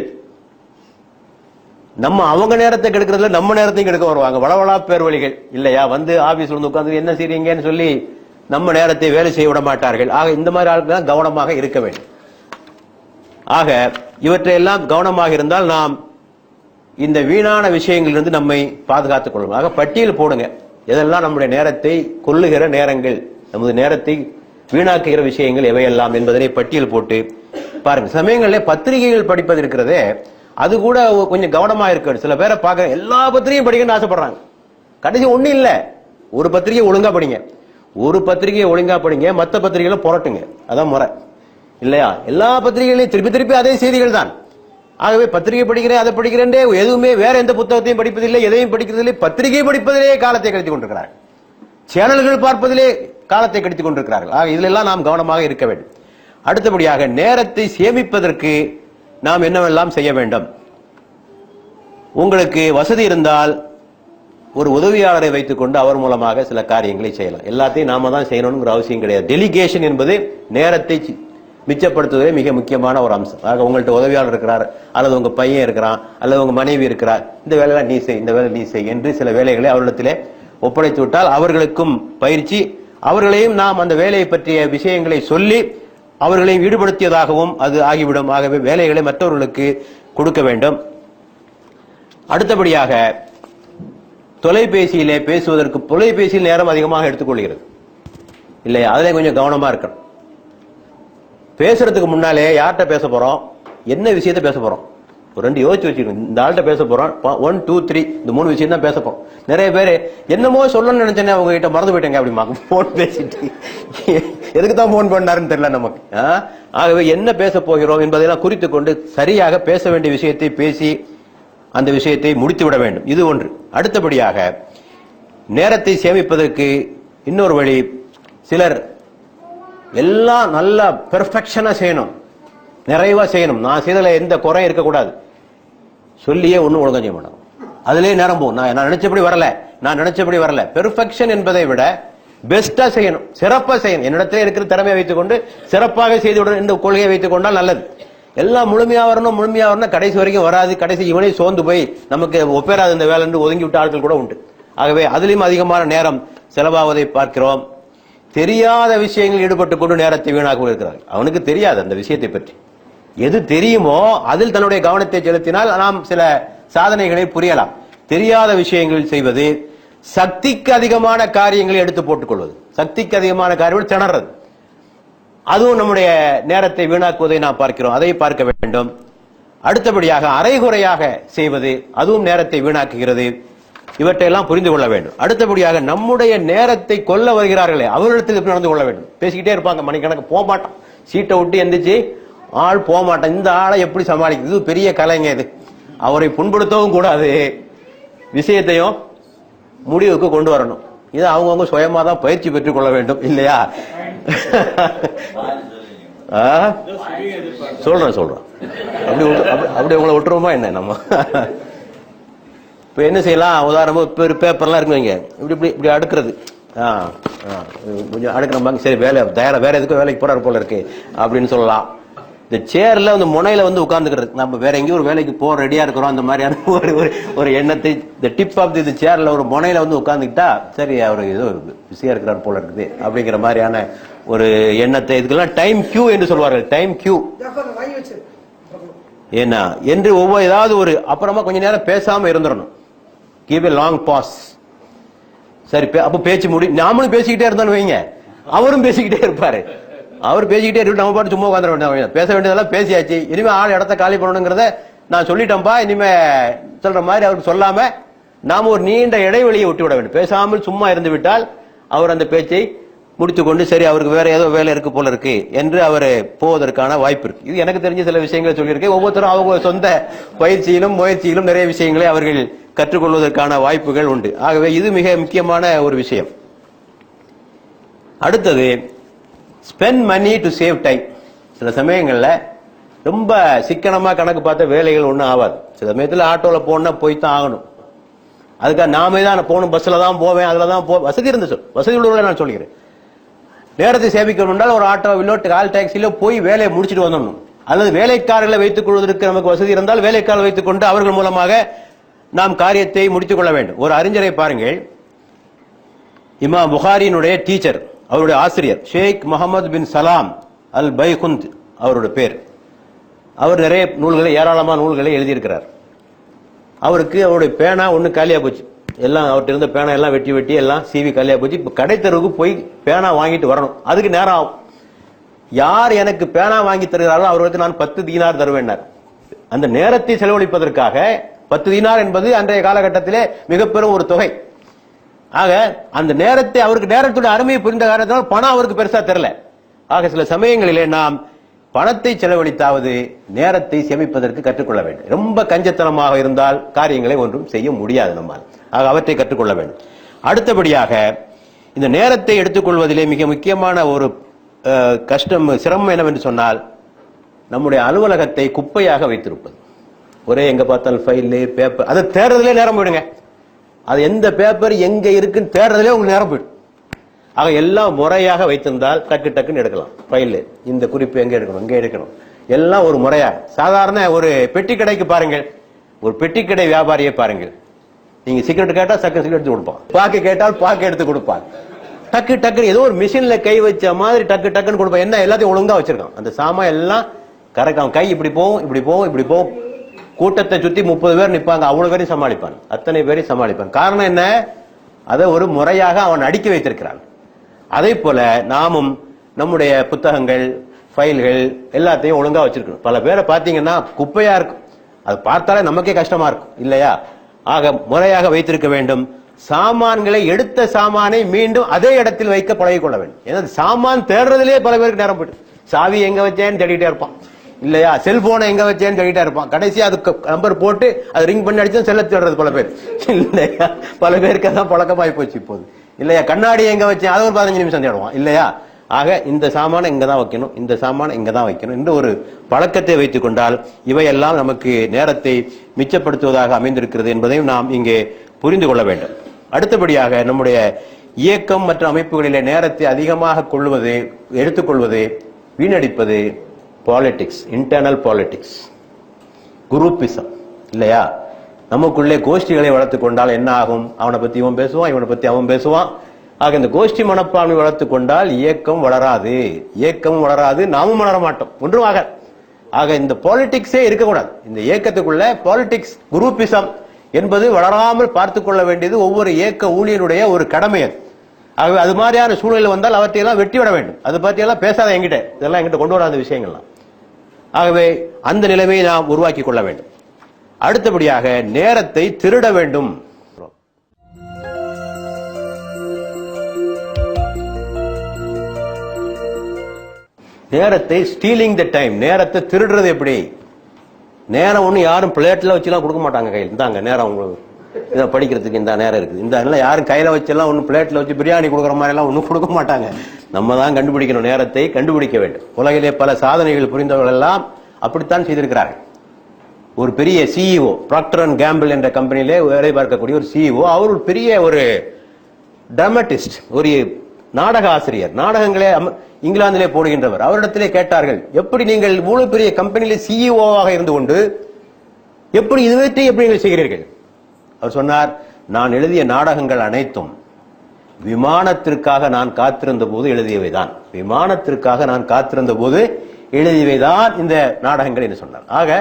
அவங்க நேரத்தை கெடுக்கிறதுல நம்ம நேரத்தையும் கெடுக்க வருவாங்க. வளவளா பேர் வழிகள். இல்லையா? ஆபீஸ்ல உட்கார்ந்து என்ன செய்றீங்கன்னு சொல்லி நம்ம நேரத்தை வேலை செய்ய விட மாட்டார்கள். ஆக இந்த மாதிரி ஆட்கள் தான் கவனமாக இருக்க வேண்டும். ஆக இவற்றையெல்லாம் கவனமாக இருந்தால் நாம் இந்த வீணான விஷயங்களிலிருந்து நம்மை பாதுகாத்துக் கொள்ளும். ஆக பட்டியல் போடுங்க, எதெல்லாம் நம்முடைய நேரத்தை கொல்லுகிற நேரங்கள், நமது நேரத்தை வீணாக்குகிற விஷயங்கள் எவையெல்லாம் என்பதனை பட்டியல் போட்டு பாருங்க. சமயங்களில் பத்திரிகைகள் படிப்பது இருக்கிறதே, அது கூட கொஞ்சம் கவனமா இருக்கு. சில பேரை பார்க்க எல்லா பத்திரிகையும் படிக்கணும்னு ஆசைப்படுறாங்க. கடைசி ஒண்ணு இல்ல, ஒரு பத்திரிகை ஒழுங்கா படிங்க, ஒரு பத்திரிகையை ஒழுங்கா படிங்க, மற்ற பத்திரிகைகளை புரட்டுங்க, அதான் முறை. இல்லையா? எல்லா பத்திரிகைகளையும் திருப்பி திருப்பி அதே செய்திகள் தான். ஆகவே பத்திரிகை படிக்கிறேன், அதை படிக்கிறேன், எதுவுமே வேற எந்த புத்தகத்தையும் படிப்பதில்லை, எதையும் படிக்கிறதில்லை, பத்திரிகை படிப்பதிலே காலத்தை கழித்துக் கொண்டிருக்கிறார்கள், சேனல்கள் பார்ப்பதிலே காலத்தை கழித்துக் கொண்டிருக்கிறார்கள். ஆக இதுல எல்லாம் நாம் கவனமாக இருக்க வேண்டும். அடுத்தபடியாக நேரத்தை சேமிப்பதற்கு நாம் என்னவெல்லாம் செய்ய வேண்டும்? உங்களுக்கு வசதி இருந்தால் ஒரு உதவியாளரை வைத்துக் கொண்டு அவர் மூலமாக சில காரியங்களை செய்யலாம். எல்லாத்தையும் நாம தான் செய்யணும்ங்கிற அவசியம் கிடையாது. டெலிகேஷன் என்பது நேரத்தை மிச்சப்படுத்துவதே மிக முக்கியமான ஒரு அம்சம். ஆக உங்கள்ட்ட உதவியாளர் இருக்கிறார், அல்லது உங்க பையன் இருக்கிறான், அல்லது உங்க மனைவி இருக்கிறார், இந்த வேலையெல்லாம் நீ செய், இந்த வேலை நீ செய் என்று சில வேலைகளை அவரிடத்திலே ஒப்படைத்து விட்டால் அவர்களுக்கும் பயிற்சி, அவர்களையும் நாம் அந்த வேலையை பற்றிய விஷயங்களை சொல்லி அவர்களையும் ஈடுபடுத்தியதாகவும் அது ஆகிவிடும். ஆகவே வேலைகளை மற்றவர்களுக்கு கொடுக்க வேண்டும். அடுத்தபடியாக தொலைபேசியிலே பேசுவதற்கு தொலைபேசியில் நேரம் அதிகமாக எடுத்துக்கொள்கிறது இல்லையா? அதிலே கொஞ்சம் கவனமா இருக்கணும். பேசுறதுக்கு முன்னாலே யார்கிட்ட பேச போறோம், என்ன விஷயத்த பேச போறோம், ஒரு ரெண்டு யோசிச்சு வச்சுக்கணும். இந்த ஆள்கிட்ட பேச போறோம், 1 2 3 இந்த 3 விஷயம் தான் பேச போறோம். நிறைய பேர் என்னமோ சொல்லணும்னு நினைச்சேனே அவங்க கிட்ட மறந்து போயிட்டேங்க அப்படிமா போன் பேசிட்டு எதுக்கு தான் போன் பண்ணாருன்னு தெரியல நமக்கு. ஆகவே என்ன பேச போகிறோம் என்பதெல்லாம் குறித்து கொண்டு சரியாக பேச வேண்டிய விஷயத்தை பேசி அந்த விஷயத்தை முடித்து விட வேண்டும். இது ஒன்று. அடுத்தபடியாக நேரத்தை சேமிப்பதற்கு இன்னொரு வழி, சிலர் எல்லாம் நல்லா பெர்ஃபெக்ஷனா செய்யணும், நிறைவா செய்யணும், நான் செய்தல எந்த குறை இருக்கக்கூடாது, சொல்லியே ஒன்னும் ஒழுங்கா செய்ய மாட்டோம். அதுலயே நேரம் போகும். நான் நினைச்சபடி வரல. பெர்ஃபெக்ஷன் என்பதை விட பெஸ்டா செய்யணும், சிறப்பா செய்யணும். என்னிடத்திலே இருக்கிற திறமையை வைத்துக் கொண்டு சிறப்பாக செய்துவிட இந்த கொள்கையை வைத்துக் கொண்டால் நல்லது. எல்லாம் முழுமையா வரணும் கடைசி வரைக்கும் வராது. கடைசி இவனே சோர்ந்து போய் நமக்கு ஒப்பேராது இந்த வேலை என்று ஒதுங்கி விட்ட ஆட்கள் கூட உண்டு. ஆகவே அதிலும் அதிகமான நேரம் செலவாவதை பார்க்கிறோம். தெரியாத விஷயங்களில் ஈடுபட்டுக் கொண்டு நேரத்தை வீணாக இருக்கிறார்கள். அவனுக்கு தெரியாது அந்த விஷயத்தை பற்றி. எது தெரியுமோ அதில் தன்னுடைய கவனத்தை செலுத்தினால் நாம் சில சாதனைகளை புரியலாம். தெரியாத விஷயங்களில் செய்வது, சக்திக்கு அதிகமான காரியங்களை எடுத்து போட்டுக் கொள்வது, சக்திக்கு அதிகமான காரியங்கள் திணறது, அதுவும் நம்முடைய நேரத்தை வீணாக்குவதை நாம் பார்க்கிறோம். அதை பார்க்க வேண்டும். அடுத்தபடியாக அரைகுறையாக செய்வது, அதுவும் நேரத்தை வீணாக்குகிறது. இவற்றையெல்லாம் புரிந்து கொள்ள வேண்டும். அடுத்தபடியாக நம்முடைய நேரத்தை கொல்ல வருகிறார்களே அவர்களிடத்தில் எப்படி நடந்து கொள்ள வேண்டும். பேசிக்கிட்டே இருப்பாங்க, மணிக்கணக்கு போக மாட்டான், சீட்டை விட்டு எந்திரிச்சு ஆள் போக மாட்டான். இந்த ஆளை எப்படி சமாளிக்கிறது, இது பெரிய கலைங்க. இது அவரை புண்படுத்தவும் கூடாது, விஷயத்தையும் முடிவுக்கு கொண்டு வரணும். இது அவங்கவுங்க சுயமா தான் பயிற்சி பெற்றுக் கொள்ள வேண்டும் இல்லையா? சொல்றேன் அப்படி உங்களை விட்டுருவோமா என்ன? நம்ம இப்ப என்ன செய்யலாம், உதாரணமா பேப்பர்லாம் இருக்குவீங்க, இப்படி அடுக்கிறது, கொஞ்சம் அடுக்கிறோம், சரி வேலை தயாரா வேற எதுக்கும் வேலைக்கு போறாரு போல இருக்கு அப்படின்னு சொல்லலாம். இந்த சேர்ல வந்து முனையில வந்து உட்கார்ந்துக்கிறது, நம்ம வேற எங்கேயும் ஒரு வேலைக்கு போக ரெடியா இருக்கிறோம், அந்த மாதிரியான ஒரு எண்ணத்தை இந்த டிப் ஆஃப் தி சேர்ல ஒரு முனையில வந்து உட்கார்ந்துக்கிட்டா சரி அவரு ஏதோ பிஸியா இருக்கிறார் போல இருக்குது அப்படிங்கிற மாதிரியான ஒரு எண்ணத்தை, இதுக்கெல்லாம் டைம் கியூ என்று சொல்வார்கள். டைம் கியூ ஏன்னா என்று ஒவ்வொரு ஏதாவது ஒரு அப்புறமா கொஞ்ச நேரம் பேசாம இருந்துடணும். Give a long pause. சரி அப்ப பேச்சு நாமளும் பேசிக்கிட்டே இருந்தாலும் வைங்க, அவரும் பேசிக்கிட்டே இருப்பாரு. அவர் பேசிக்கிட்டே இருக்கு, நம்ம பாட்டு சும்மா உட்காந்துட வேண்டியது. பேச வேண்டியதெல்லாம் பேசியாச்சு, இனிமே ஆள் இடத்த காலி பண்ணணுங்கிறத நான் சொல்லிட்டேன்பா, இனிமே சொல்ற மாதிரி அவருக்கு சொல்லாம நாம ஒரு நீண்ட இடைவெளியை விட்டு விட வேண்டும். பேசாமல் சும்மா இருந்து விட்டால் அவர் அந்த பேச்சை முடித்துக்கொண்டு சரி அவருக்கு வேற ஏதோ வேலை இருக்கு போல இருக்கு என்று அவர் போவதற்கான வாய்ப்பு இருக்கு. இது எனக்கு தெரிஞ்ச சில விஷயங்களை சொல்லியிருக்கேன். ஒவ்வொருத்தரும் அவங்க சொந்த பயிற்சியிலும் முயற்சியிலும் நிறைய விஷயங்களை அவர்கள் கற்றுக்கொள்வதற்கான வாய்ப்புகள் உண்டு. ஆகவே இது மிக முக்கியமான ஒரு விஷயம். அடுத்தது spend money to save time. சில சமயங்கள்ல ரொம்ப சிக்கனமா கணக்கு பார்த்த வேலைகள் ஒன்றும் ஆகாது. சில சமயத்தில் ஆட்டோல போனா போய்தான் ஆகணும். அதுக்காக நாமே தான் போகணும், பஸ்ல தான் போவேன், அதுல தான் வசதி இருந்து வசதி உள்ளவர்களை நான் சொல்கிறேன். நேரத்தை சேமிக்கணும் என்றால் ஒரு ஆட்டோவிலோ கால் டாக்ஸிலோ போய் வேலையை முடிச்சுட்டு வந்துடணும். அல்லது வேலைக்காரர்களை வைத்துக் கொள்வதற்கு நமக்கு வசதி இருந்தால் வேலைக்காரர்கள் வைத்துக் கொண்டு அவர்கள் மூலமாக நாம் காரியத்தை முடித்துக் கொள்ள வேண்டும். ஒரு அறிஞரை பாருங்கள், இமாம் புகாரியினுடைய டீச்சர், அவருடைய ஆசிரியர் ஷேக் முகமது பின் சலாம் அல் பைகுந்த் அவருடைய பேர். அவர் நிறைய நூல்களை, ஏராளமான நூல்களை எழுதியிருக்கிறார். அவருக்கு அவருடைய பேனா ஒண்ணு காலியா போச்சு, எல்லாம் அவர்கிட்ட இருந்த பேனா எல்லாம் வெட்டி எல்லாம் சீவி காலியா போச்சு. இப்ப கடைத்தெருவுக்கு போய் பேனா வாங்கிட்டு வரணும், அதுக்கு நேரம் ஆகும். யார் எனக்கு பேனா வாங்கி தருகிறாரோ அவர்களுக்கு நான் 10 தீனார் தருவேன். அந்த நேரத்தை செலவழிப்பதற்காக 10 தீனார் என்பது அன்றைய காலகட்டத்திலே மிக பெரும் ஒரு தொகை. ஆக அந்த நேரத்தை, அவருக்கு நேரத்துடைய அருமையை புரிந்த காரணத்தினால் பணம் அவருக்கு பெருசா தெரியல. ஆக சில சமயங்களிலே நாம் பணத்தை செலவழித்தாவது நேரத்தை சேமிப்பதற்கு கற்றுக்கொள்ள வேண்டும். ரொம்ப கஞ்சத்தனமாக இருந்தால் காரியங்களை ஒன்றும் செய்ய முடியாது நம்மால். ஆக அவற்றை கற்றுக்கொள்ள வேண்டும். அடுத்தபடியாக இந்த நேரத்தை எடுத்துக்கொள்வதிலே மிக முக்கியமான ஒரு சிரமம் என்னவென்று சொன்னால், நம்முடைய அலுவலகத்தை குப்பையாக வைத்திருப்பது. ஒரே எங்க பார்த்தாலும் ஃபைலு பேப்பர், அதை தேடுறதுலே நேரம் போயிடுங்க. அது எந்த பேப்பர் எங்க இருக்குன்னு தேடுறதுலே உங்களுக்கு நேரம் போயிடும். ஆக எல்லாம் முறையாக வைத்திருந்தால் டக்கு டக்குன்னு எடுக்கலாம். ஃபைலு இந்த குறிப்பு எங்க எடுக்கணும், இங்க எடுக்கணும், எல்லாம் ஒரு முறையாக. சாதாரண ஒரு பெட்டி கடைக்கு பாருங்கள், ஒரு பெட்டி கடை வியாபாரியை பாருங்கள், நீங்க சிகரெட் கேட்டா சிகரெட் எடுத்து கொடுப்பான், பாக்கு கேட்டால் பாக்கு எடுத்து கொடுப்பான். டக்கு டக்குன்னு ஏதோ ஒரு மிஷின்ல கை வச்ச மாதிரி டக்கு டக்குன்னு கொடுப்பான். என்ன எல்லாத்தையும் ஒழுங்கா வச்சிருக்கான். அந்த சாமான் எல்லாம் கரெக்ட். அவன் கை இப்படி போகும் இப்படி போகும் இப்படி போகும். கூட்டத்தை சுத்தி 30 பேர் நிற்பாங்க, அவ்வளவு பேரையும் சமாளிப்பான், அத்தனை பேரையும் சமாளிப்பான். காரணம் என்ன? அதை ஒரு முறையாக அவன் அடுக்கி வைத்திருக்கிறான். அதே போல நாமும் நம்முடைய புத்தகங்கள், ஃபைல்கள் எல்லாத்தையும் ஒழுங்கா வச்சிருக்கணும். பல பேரை பாத்தீங்கன்னா குப்பையா இருக்கும், அது பார்த்தாலே நமக்கே கஷ்டமா இருக்கும் இல்லையா? ஆக முறையாக வைத்திருக்க வேண்டும். சாமான்களை எடுத்த சாமானை மீண்டும் அதே இடத்தில் வைக்க பழகிக் கொள்ள வேண்டும். ஏன்னா சாமான் தேடுறதுலேயே பல பேருக்கு நேரம் போயிட்டு, சாவி எங்க வச்சேன்னு தேடிட்டே இருப்பான் இல்லையா? செல்போனை எங்க வச்சேன்னு தேடிட்டே இருப்பான். கடைசி அதுக்கு நம்பர் போட்டு அது ரிங் பண்ணி அடிச்சு செல்ல தேடுறது பல பேர் இல்லையா? பல பேருக்கு அதான் பழக்கமாய் போச்சு இப்போது இல்லையா? கண்ணாடி எங்க வச்சேன் அதை ஒரு 15 நிமிஷம் தேடுவான் இல்லையா? ஆக இந்த சாமானை இங்கதான் வைக்கணும், இந்த சாமானை இங்கதான் வைக்கணும் என்று ஒரு பழக்கத்தை வைத்துக் கொண்டால் இவையெல்லாம் நமக்கு நேரத்தை மிச்சப்படுத்துவதாக அமைந்திருக்கிறது என்பதையும் நாம் இங்கே புரிந்து கொள்ள வேண்டும். அடுத்தபடியாக நம்முடைய இயக்கம் மற்ற அமைப்புகளிலே நேரத்தை அதிகமாக கொள்வது, எடுத்துக்கொள்வது, வீணடிப்பது பாலிடிக்ஸ், இன்டர்னல் பாலிடிக்ஸ், குரூப்பிசம் இல்லையா? நமக்குள்ளே கோஷ்டிகளை வளர்த்துக் கொண்டால் என்ன ஆகும்? அவனை பத்தி இவன் பேசுவான், இவனை பத்தி அவன் பேசுவான். ஆக இந்த கோஷ்டி மனப்பான்மை வளர்த்துக் கொண்டால் இயக்கம் வளராது, இயக்கம் வளராது, நாமும் வளர மாட்டோம், ஒன்றும் ஆக. ஆக இந்த பாலிடிக்ஸே இருக்கக்கூடாது. இந்த இயக்கத்துக்குள்ள பாலிடிக்ஸ், குரூப்பிசம் என்பது வளராமல் பார்த்துக் கொள்ள வேண்டியது ஒவ்வொரு இயக்க ஊழியருடைய ஒரு கடமை. ஆகவே அது மாதிரியான சூழ்நிலை வந்தால் அவற்றையெல்லாம் வெட்டி விட வேண்டும். அது பற்றியெல்லாம் பேசாத என்கிட்ட, இதெல்லாம் என்கிட்ட கொண்டு வராத விஷயங்கள்லாம். ஆகவே அந்த நிலைமையை நாம் உருவாக்கி கொள்ள வேண்டும். அடுத்தபடியாக நேரத்தை திருட வேண்டும். நேரத்தை ஸ்டீலிங் த டைம், நேரத்தை திருடுறது எப்படி? நேரம் ஒண்ணு யாரும் பிளேட்ல வச்சுலாம் கொடுக்க மாட்டாங்க கையில். இந்தாங்க நேரம் உங்களுக்கு இதை படிக்கிறதுக்கு இந்த நேரம் இருக்குது, இந்த எல்லாம் யாரும் கையில வச்செல்லாம் ஒன்னும் பிளேட்ல வச்சு பிரியாணி கொடுக்குற மாதிரி எல்லாம் ஒன்றும் கொடுக்க மாட்டாங்க. நம்ம தான் கண்டுபிடிக்கணும், நேரத்தை கண்டுபிடிக்க வேண்டும். உலகிலே பல சாதனைகள் புரிந்தவர்கள் எல்லாம் அப்படித்தான் செய்திருக்கிறார்கள். ஒரு பெரிய சிஇஓ, ப்ராக்டர் அண்ட் கேம்பிள் என்ற கம்பெனியிலே வேலை பார்க்கக்கூடிய ஒரு சிஇஓ, அவர் ஒரு பெரிய ஒரு டிராமட்டிஸ்ட், ஒரு நாடக ஆசிரியர், நாடகங்களே இங்கிலாந்திலே போடுகின்றவர். அவரிடத்திலே கேட்டார்கள், எப்படி நீங்கள் இவ்வளவு பெரிய கம்பெனியிலே சிஇஓவாக இருந்து கொண்டு எப்படி இதுவற்றை எப்படி நீங்கள் செய்கிறீர்கள்? அவர் சொன்னார், நான் எழுதிய நாடகங்கள் அனைத்தும் விமானத்திற்காக நான் காத்திருந்த போது எழுதியவைதான், விமானத்திற்காக நான் காத்திருந்த போது எழுதியவைதான் இந்த நாடகங்கள் என்று சொன்னார். ஆக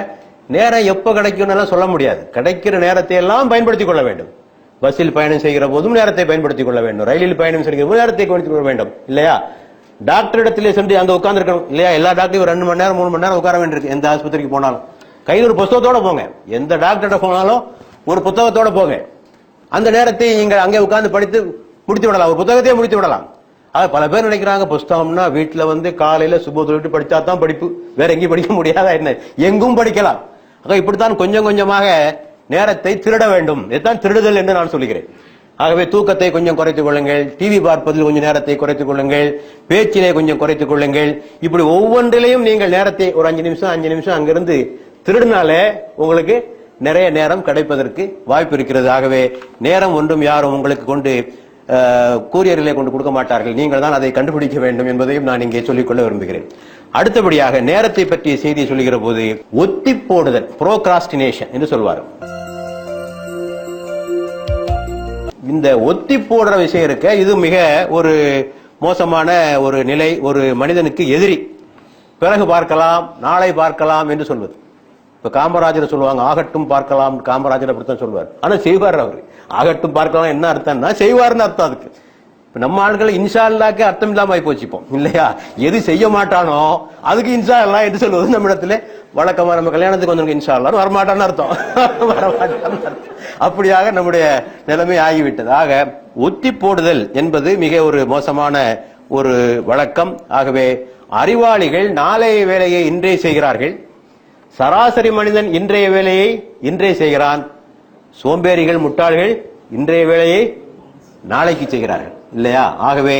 நேரம் எப்ப கிடைக்கும் சொல்ல முடியாது, கிடைக்கிற நேரத்தை எல்லாம் பயன்படுத்திக் கொள்ள வேண்டும். பஸ்ஸில் பயணம் செய்கிற போதும் நேரத்தை பயன்படுத்திக் கொள்ள வேண்டும், ரயிலில் பயணம் செய்கிற போது நேரத்தை பயன்படுத்திக் கொள்ள வேண்டும் இல்லையா? டாக்டர் இடத்திலே சென்று அங்க உட்கார்ந்து இருக்கணும் இல்லையா? எல்லா டாக்டரும் 2 மணி நேரம் 3 மணி நேரம் உட்கார வேண்டியிருக்கு. எந்த ஆஸ்பத்திரிக்கு போனாலும் கையில் ஒரு புத்தகத்தோட போங்க, எந்த டாக்டர் போனாலும் ஒரு புத்தகத்தோட போங்க. அந்த நேரத்தை நீங்கள் அங்கே உட்கார்ந்து படித்து முடித்து விடலாம், ஒரு புத்தகத்தையே முடித்து விடலாம். பல பேர் நினைக்கிறாங்க புஸ்தகம்னா வீட்டுல காலையில சுப தொழிட்டு படிச்சா தான் படிப்பு, வேற எங்கேயும் படிக்க முடியாதா என்ன? எங்கும் படிக்கலாம். இப்படித்தான் கொஞ்சம் கொஞ்சமாக நேரத்தை திருட வேண்டும். இதுதான் திருடுதல் என்று நான் சொல்லுகிறேன். ஆகவே தூக்கத்தை கொஞ்சம் குறைத்துக் கொள்ளுங்கள், டிவி பார்ப்பதில் கொஞ்சம் நேரத்தை குறைத்துக் கொள்ளுங்கள், பேச்சிலே கொஞ்சம் குறைத்துக் கொள்ளுங்கள். இப்படி ஒவ்வொன்றிலையும் நீங்கள் நேரத்தை ஒரு 5 நிமிஷம் அங்கிருந்து திருடினாலே உங்களுக்கு நிறைய நேரம் கிடைப்பதற்கு வாய்ப்பு இருக்கிறது. ஆகவே நேரம் ஒன்றும் யாரும் உங்களுக்கு கொண்டு கூரியரிலே கொண்டு கொடுக்க மாட்டார்கள், நீங்கள் தான் அதை கண்டுபிடிக்க வேண்டும் என்பதையும் நான் இங்கே சொல்லிக்கொள்ள விரும்புகிறேன். அடுத்தபடியாக நேரத்தை பற்றிய செய்தியை சொல்லுகிற போது ஒத்தி போடுதல், ப்ரோக்ராஸ்டினேஷன் என்று சொல்வார். இந்த ஒத்தி போடுற விஷயம் இருக்க, இது மிக ஒரு மோசமான ஒரு நிலை, ஒரு மனிதனுக்கு எதிரி. பிறகு பார்க்கலாம், நாளை பார்க்கலாம் என்று சொல்வது. இப்ப காமராஜர் சொல்லுவாங்க, ஆகட்டும் பார்க்கலாம், காமராஜர் அப்படித்தான் சொல்வார். ஆனா செய்வார் அவரு. ஆகட்டும் பார்க்கலாம் என்ன அர்த்தம்னா செய்வார்னு அர்த்தம். அதுக்கு இப்ப நம்ம ஆட்கள் இன்ஷா அல்லாஹ்க்கு அர்த்தம் இல்லாம போச்சுப்போம் இல்லையா? எது செய்ய மாட்டானோ அதுக்கு இன்ஷா அல்லாஹ் என்று சொல்வது நம்ம இடத்துல வழக்கமா. நம்ம கல்யாணத்துக்கு வந்து இன்ஷா அல்லாஹ் வரமாட்டான்னு அர்த்தம், வரமாட்டான்னு அர்த்தம். அப்படியாக நம்முடைய நிலைமை ஆகிவிட்டது. ஆக ஒத்தி போடுதல் என்பது மிக ஒரு மோசமான ஒரு வழக்கம். ஆகவே அறிவாளிகள் நாளைய வேலையை இன்றே செய்கிறார்கள், சராசரி மனிதன் இன்றைய வேலையை இன்றே செய்கிறான், சோம்பேறிகள் முட்டாள்கள் இன்றைய வேலையை நாளைக்கு செய்கிறார்கள் இல்லையா? ஆகவே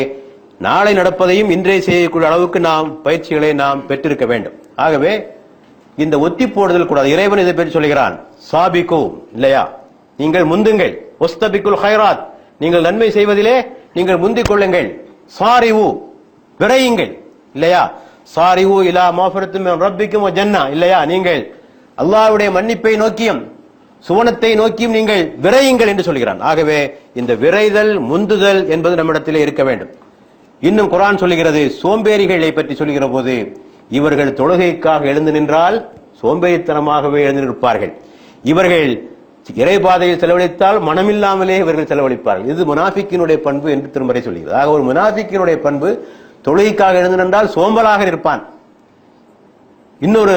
நாளை நடப்பதையும் இன்றே செய்யக்கூடிய அளவுக்கு நாம் பயிற்சிகளை நாம் பெற்றிருக்க வேண்டும். ஆகவே இந்த ஒத்தி போடுதல் கூடாது. இறைவன் இதை பற்றி சொல்கிறான், சாபிகு இல்லையா, நீங்கள் முந்துங்கள், ஒஸ்தபிகுல் ஹைராத், நீங்கள் நன்மை செய்வதிலே நீங்கள் முந்திக் கொள்ளுங்கள், சாரிவு விரையுங்கள் இல்லையா, சாரிவு இலா மஃபிரத்தும் மின் ரப்பிக்கும் வ ஜன்னா இல்லையா, நீங்கள் அல்லாஹ்வுடைய மன்னிப்பை நோக்கியும் சுவனத்தை நோக்கியும் நீங்கள் விரையுங்கள் என்று சொல்கிறான். ஆகவே இந்த விரைதல் முந்துதல் என்பது நம்மிடத்திலே இருக்க வேண்டும். இன்னும் குர்ஆன் சொல்லுகிறது, சோம்பேறிகளை பற்றி சொல்லுகிற போது, இவர்கள் தொழுகைக்காக எழுந்து நின்றால் சோம்பேறித்தனமாகவே எழுந்து நிற்பார்கள், இவர்கள் இறைபாதையில் செலவழித்தால் மனமில்லாமலே இவர்கள் செலவழிப்பார்கள். இது முனாஃபிக்கினுடைய பண்பு என்று திருமறை சொல்கிறது. ஆக ஒரு முனாஃபிக்கினுடைய பண்பு தொழுகைக்காக எழுந்து நின்றால் சோம்பலாக இருப்பான். இன்னொரு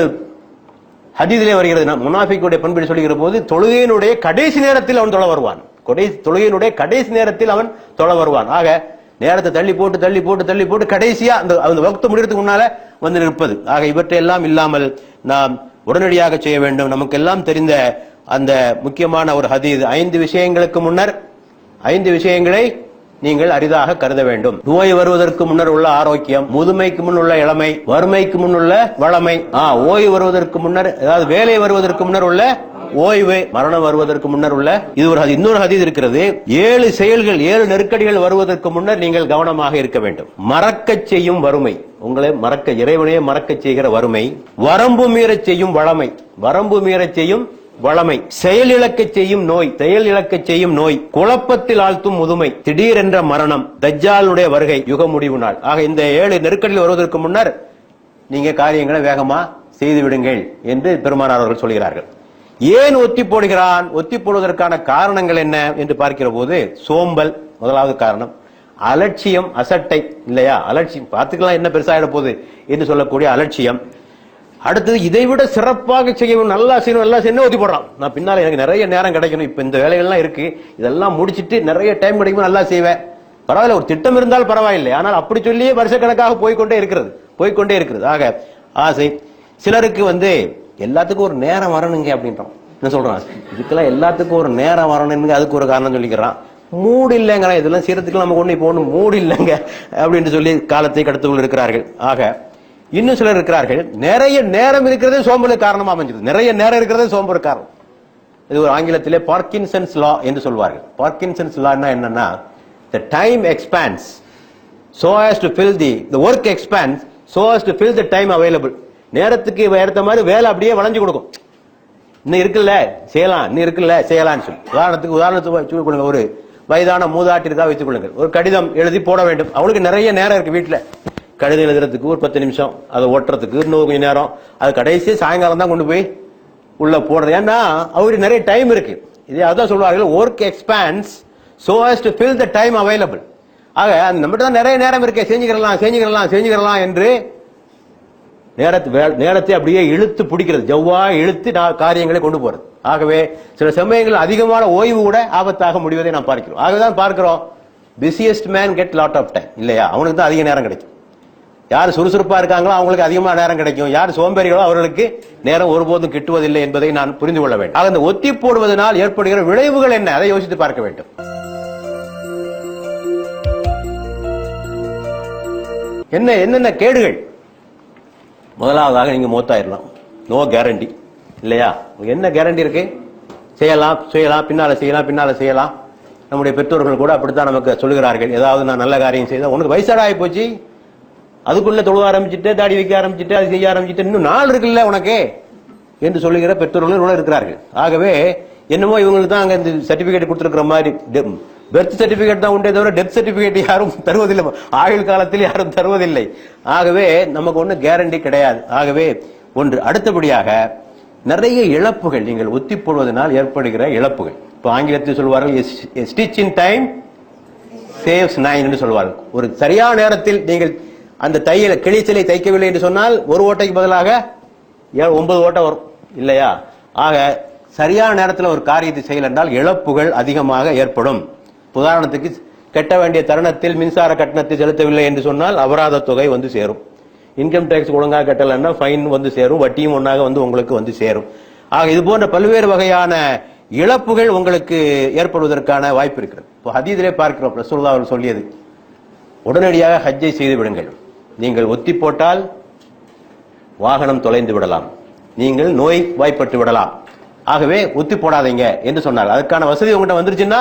ஹதீஸிலே வருகிறது, முனாஃபிக்குடைய பண்பு சொல்லுகிற போது, தொழுகையினுடைய கடைசி நேரத்தில் அவன் தொழ வருவான். தொழுகையினுடைய கடைசி நேரத்தில் அவன் தொழ வருவான். ஆக நேரத்தை தள்ளி போட்டு கடைசியா அந்த வக்து முடிகிறதுக்கு முன்னால வந்து நிற்பது. ஆக இவற்றையெல்லாம் இல்லாமல் நாம் உடனடியாக செய்ய வேண்டும். நமக்கு எல்லாம் தெரிந்த அந்த முக்கியமான ஒரு ஹதீஸ், 5 விஷயங்களுக்கு முன்னர் 5 விஷயங்களை நீங்கள் அரிதாக கருத வேண்டும். நோய் வருவதற்கு முன்னர் உள்ள ஆரோக்கியம், முதுமைக்கு முன் உள்ள இளமை, வறுமைக்கு முன் உள்ள வளமை, ஓய்வு வருவதற்கு முன்னர், அதாவது வேலை வருவதற்கு முன்னர் உள்ள ஓய்வு, மரணம் வருவதற்கு முன்னர் உள்ள, இது ஒரு இன்னொரு ஹதீஸ் இருக்கிறது, 7 செயல்கள் 7 நெருக்கடிகள் வருவதற்கு முன்னர் நீங்கள் கவனமாக இருக்க வேண்டும். மறக்க செய்யும் வறுமை, உங்களை இறைவனையே மறக்க செய்கிற வறுமை, வரம்பு மீறச் செய்யும் வளமை, வரம்பு மீறச் செய்யும் வளமை, செயல் இழக்கச் செய்யும் நோய், குழப்பத்தில் ஆழ்த்தும் முதுமை, திடீரென்ற மரணம், தஜ்ஜாலுடைய வருகை, யுக முடிவு நாள். ஆக இந்த 7 நெருக்கடிகள் வருவதற்கு முன்னர் நீங்க காரியங்களை வேகமா செய்து விடுங்கள் என்று பெருமானார் அவர்கள் சொல்கிறார்கள். ஏன் ஒத்தி போடுகிறான்? ஒத்தி போடுவதற்கான காரணங்கள் என்ன என்று பார்க்கிற போது, சோம்பல் முதலாவது காரணம், அலட்சியம், அசட்டை இல்லையா, அலட்சியம், பார்த்துக்கலாம் என்ன பெருசாயிட போகுது என்று சொல்லக்கூடிய அலட்சியம். அடுத்தது இதைவிட சிறப்பாக செய்யணும், நல்லா செய்யணும் ஒத்தி போடுறான். நான் பின்னால எனக்கு நிறைய நேரம் கிடைக்கணும், இப்ப இந்த வேலைகள்லாம் இருக்கு, இதெல்லாம் முடிச்சிட்டு நிறைய டைம் கிடைக்கும், நல்லா செய்வேன், பரவாயில்ல, ஒரு திட்டம் இருந்தால் பரவாயில்லை. ஆனால் அப்படி சொல்லியே வருஷக்கணக்காக போய்கொண்டே இருக்கிறது. ஆக ஆசை. சிலருக்கு எல்லாத்துக்கும் ஒரு நேரம் வரணுங்க அப்படின்றான். என்ன சொல்றான், இதுக்கெல்லாம் எல்லாத்துக்கும் ஒரு நேரம் வரணுங்க, அதுக்கு ஒரு காரணம் சொல்லிக்கிறான். மூடு இல்லைங்கிற, இதெல்லாம் செய்யறதுக்கு நம்ம கொண்டு போகணும், மூடு இல்லைங்க அப்படின்னு சொல்லி காலத்தை கடத்து கொண்டு இருக்கிறார்கள். ஆக இன்னும் சிலர் இருக்கிறார்கள், நிறைய நேரம் இருக்கிறதே சோம்பலுக்கு காரணமா அமைஞ்சது. நிறைய நேரம் இருக்கிறதே சோம்பல் காரணம். இது ஒரு ஆங்கிலத்திலே பார்க்கின்சன்ஸ் லா என்று சொல்வார்கள். பார்க்கின்சன்ஸ் லா என்னன்னா, the time expands so as to fill the work expands so as to fill the time available. நேரத்துக்கு ஏற்ற மாதிரி வேலை அப்படியே வளைஞ்சு கொடுக்கும். இன்னும் இருக்குல்ல செய்யலாம், இன்னும் இருக்குல்ல செய்யலாம்னு சொல்லி, உதாரணத்துக்கு கொடுங்க, ஒரு வயதான மூதாட்டிற்காக வைத்துக் கொள்ளுங்கள், ஒரு கடிதம் எழுதி போட வேண்டும். அவளுக்கு நிறைய நேரம் இருக்கு வீட்டுல, கடிதம் எழுதுறதுக்கு ஒரு 10 நிமிஷம், அதை ஓட்டுறதுக்கு இன்னும் கொஞ்சம் நேரம், அது கடைசி சாயங்காலம் தான் கொண்டு போய் உள்ள போடுறது. ஏன்னா அவருக்கு நிறைய டைம் இருக்கு. இதே அதான் சொல்வார்கள், work expands so as to fill the time available. ஆக நம்மகிட்ட தான் நிறைய நேரம் இருக்கு, செஞ்சுக்கலாம் என்று நேரத்தை அப்படியே இழுத்து பிடிக்கிறது, ஜவ்வா இழுத்து காரியங்களை கொண்டு போறது. ஆகவே சில சமயங்கள் அதிகமான ஓய்வு கூட ஆபத்தாக முடிவதை நாம் பார்க்கிறோம். ஆகவேதான் பார்க்கிறோம், busiest man get lot of time இல்லையா, அவனுக்கு தான் அதிக நேரம் கிடைக்கும். யார் சுறுசுறுப்பா இருக்காங்களோ அவங்களுக்கு அதிகமான நேரம் கிடைக்கும், யார் சோம்பேறிகளோ அவர்களுக்கு நேரம் ஒருபோதும் கிட்டுவதில்லை என்பதை நான் புரிந்து கொள்ள வேண்டும். ஆக இந்த ஒத்தி போடுவதனால் ஏற்படுகிற விளைவுகள் என்ன, அதை யோசித்து பார்க்க வேண்டும். என்னென்ன கேடுகள்? முதலாவதாக நீங்க மூத்தாயிரலாம், நோ கேரண்டி இல்லையா, என்ன கேரண்டி இருக்கு? செய்யலாம், பின்னால செய்யலாம். நம்முடைய பெற்றோர்கள் கூட அப்படித்தான் நமக்கு சொல்லுகிறார்கள், ஏதாவது நான் நல்ல காரியம் செய்தா, உனக்கு வயசாடா ஆகி போச்சு, அதுக்குள்ள தொழுவ ஆரம்பிச்சுட்டு, தாடி வைக்க ஆரம்பிச்சுட்டு, அது செய்ய ஆரம்பிச்சுட்டு, இன்னும் நாள் இருக்குல்ல உனக்கு என்று சொல்லுகிற பெற்றோர்கள் கூட இருக்கிறார்கள். ஆகவே என்னமோ இவங்களுக்கு தான் அங்க இந்த சர்டிபிகேட் கொடுத்திருக்கிற மாதிரி, பெர்த் சர்டிபிகேட் தான் உண்டே தவிர டெத் சர்டிபிகேட் யாரும் தருவதில்லை, ஆயுள் காலத்தில் யாரும் தருவதில்லை. ஆகவே நமக்கு ஒன்றும் கேரண்டி கிடையாது. ஆகவே ஒன்று. அடுத்தபடியாக நிறைய இழப்புகள் நீங்கள் ஒத்தி போடுவதனால் ஏற்படுகிற இழப்புகள். இப்போ ஆங்கிலத்தில் சொல்வார்கள், ஸ்டிச் இன் டைம் சேவ்ஸ் 9 என்று சொல்வார்கள். ஒரு சரியான நேரத்தில் நீங்கள் அந்த கிழிச்சலை தைக்கவில்லை என்று சொன்னால் ஒரு ஓட்டைக்கு பதிலாக 9 ஓட்டை வரும் இல்லையா. ஆக சரியான நேரத்தில் ஒரு காரியத்தை செய்யல என்றால் இழப்புகள் அதிகமாக ஏற்படும். உதாரணத்துக்கு, கட்ட வேண்டிய தருணத்தில் மின்சார கட்டணத்தை செலுத்தவில்லை என்று சொன்னால் அபராத தொகை வந்து சேரும். இன்கம் டேக்ஸ் ஒழுங்காக கட்டலைன்னா ஃபைன் வந்து சேரும், வட்டியும் ஒன்றாக உங்களுக்கு வந்து சேரும். ஆக இது போன்ற பல்வேறு வகையான இழப்புகள் உங்களுக்கு ஏற்படுவதற்கான வாய்ப்பு இருக்கிறது. இப்போ ஹதீஸிலே பார்க்கிறோம், ரசூலுல்லாஹ் அவர்கள் சொல்லியது, உடனடியாக ஹஜ்ஜை செய்து விடுங்கள். நீங்கள் ஒத்தி போட்டால் வாகனம் தொலைந்து விடலாம், நீங்கள் நோய் வாய்ப்பட்டு விடலாம். ஆகவே ஒத்தி போடாதீங்க என்று சொன்னார். அதுக்கான வசதி உங்கள்கிட்ட வந்துருச்சுன்னா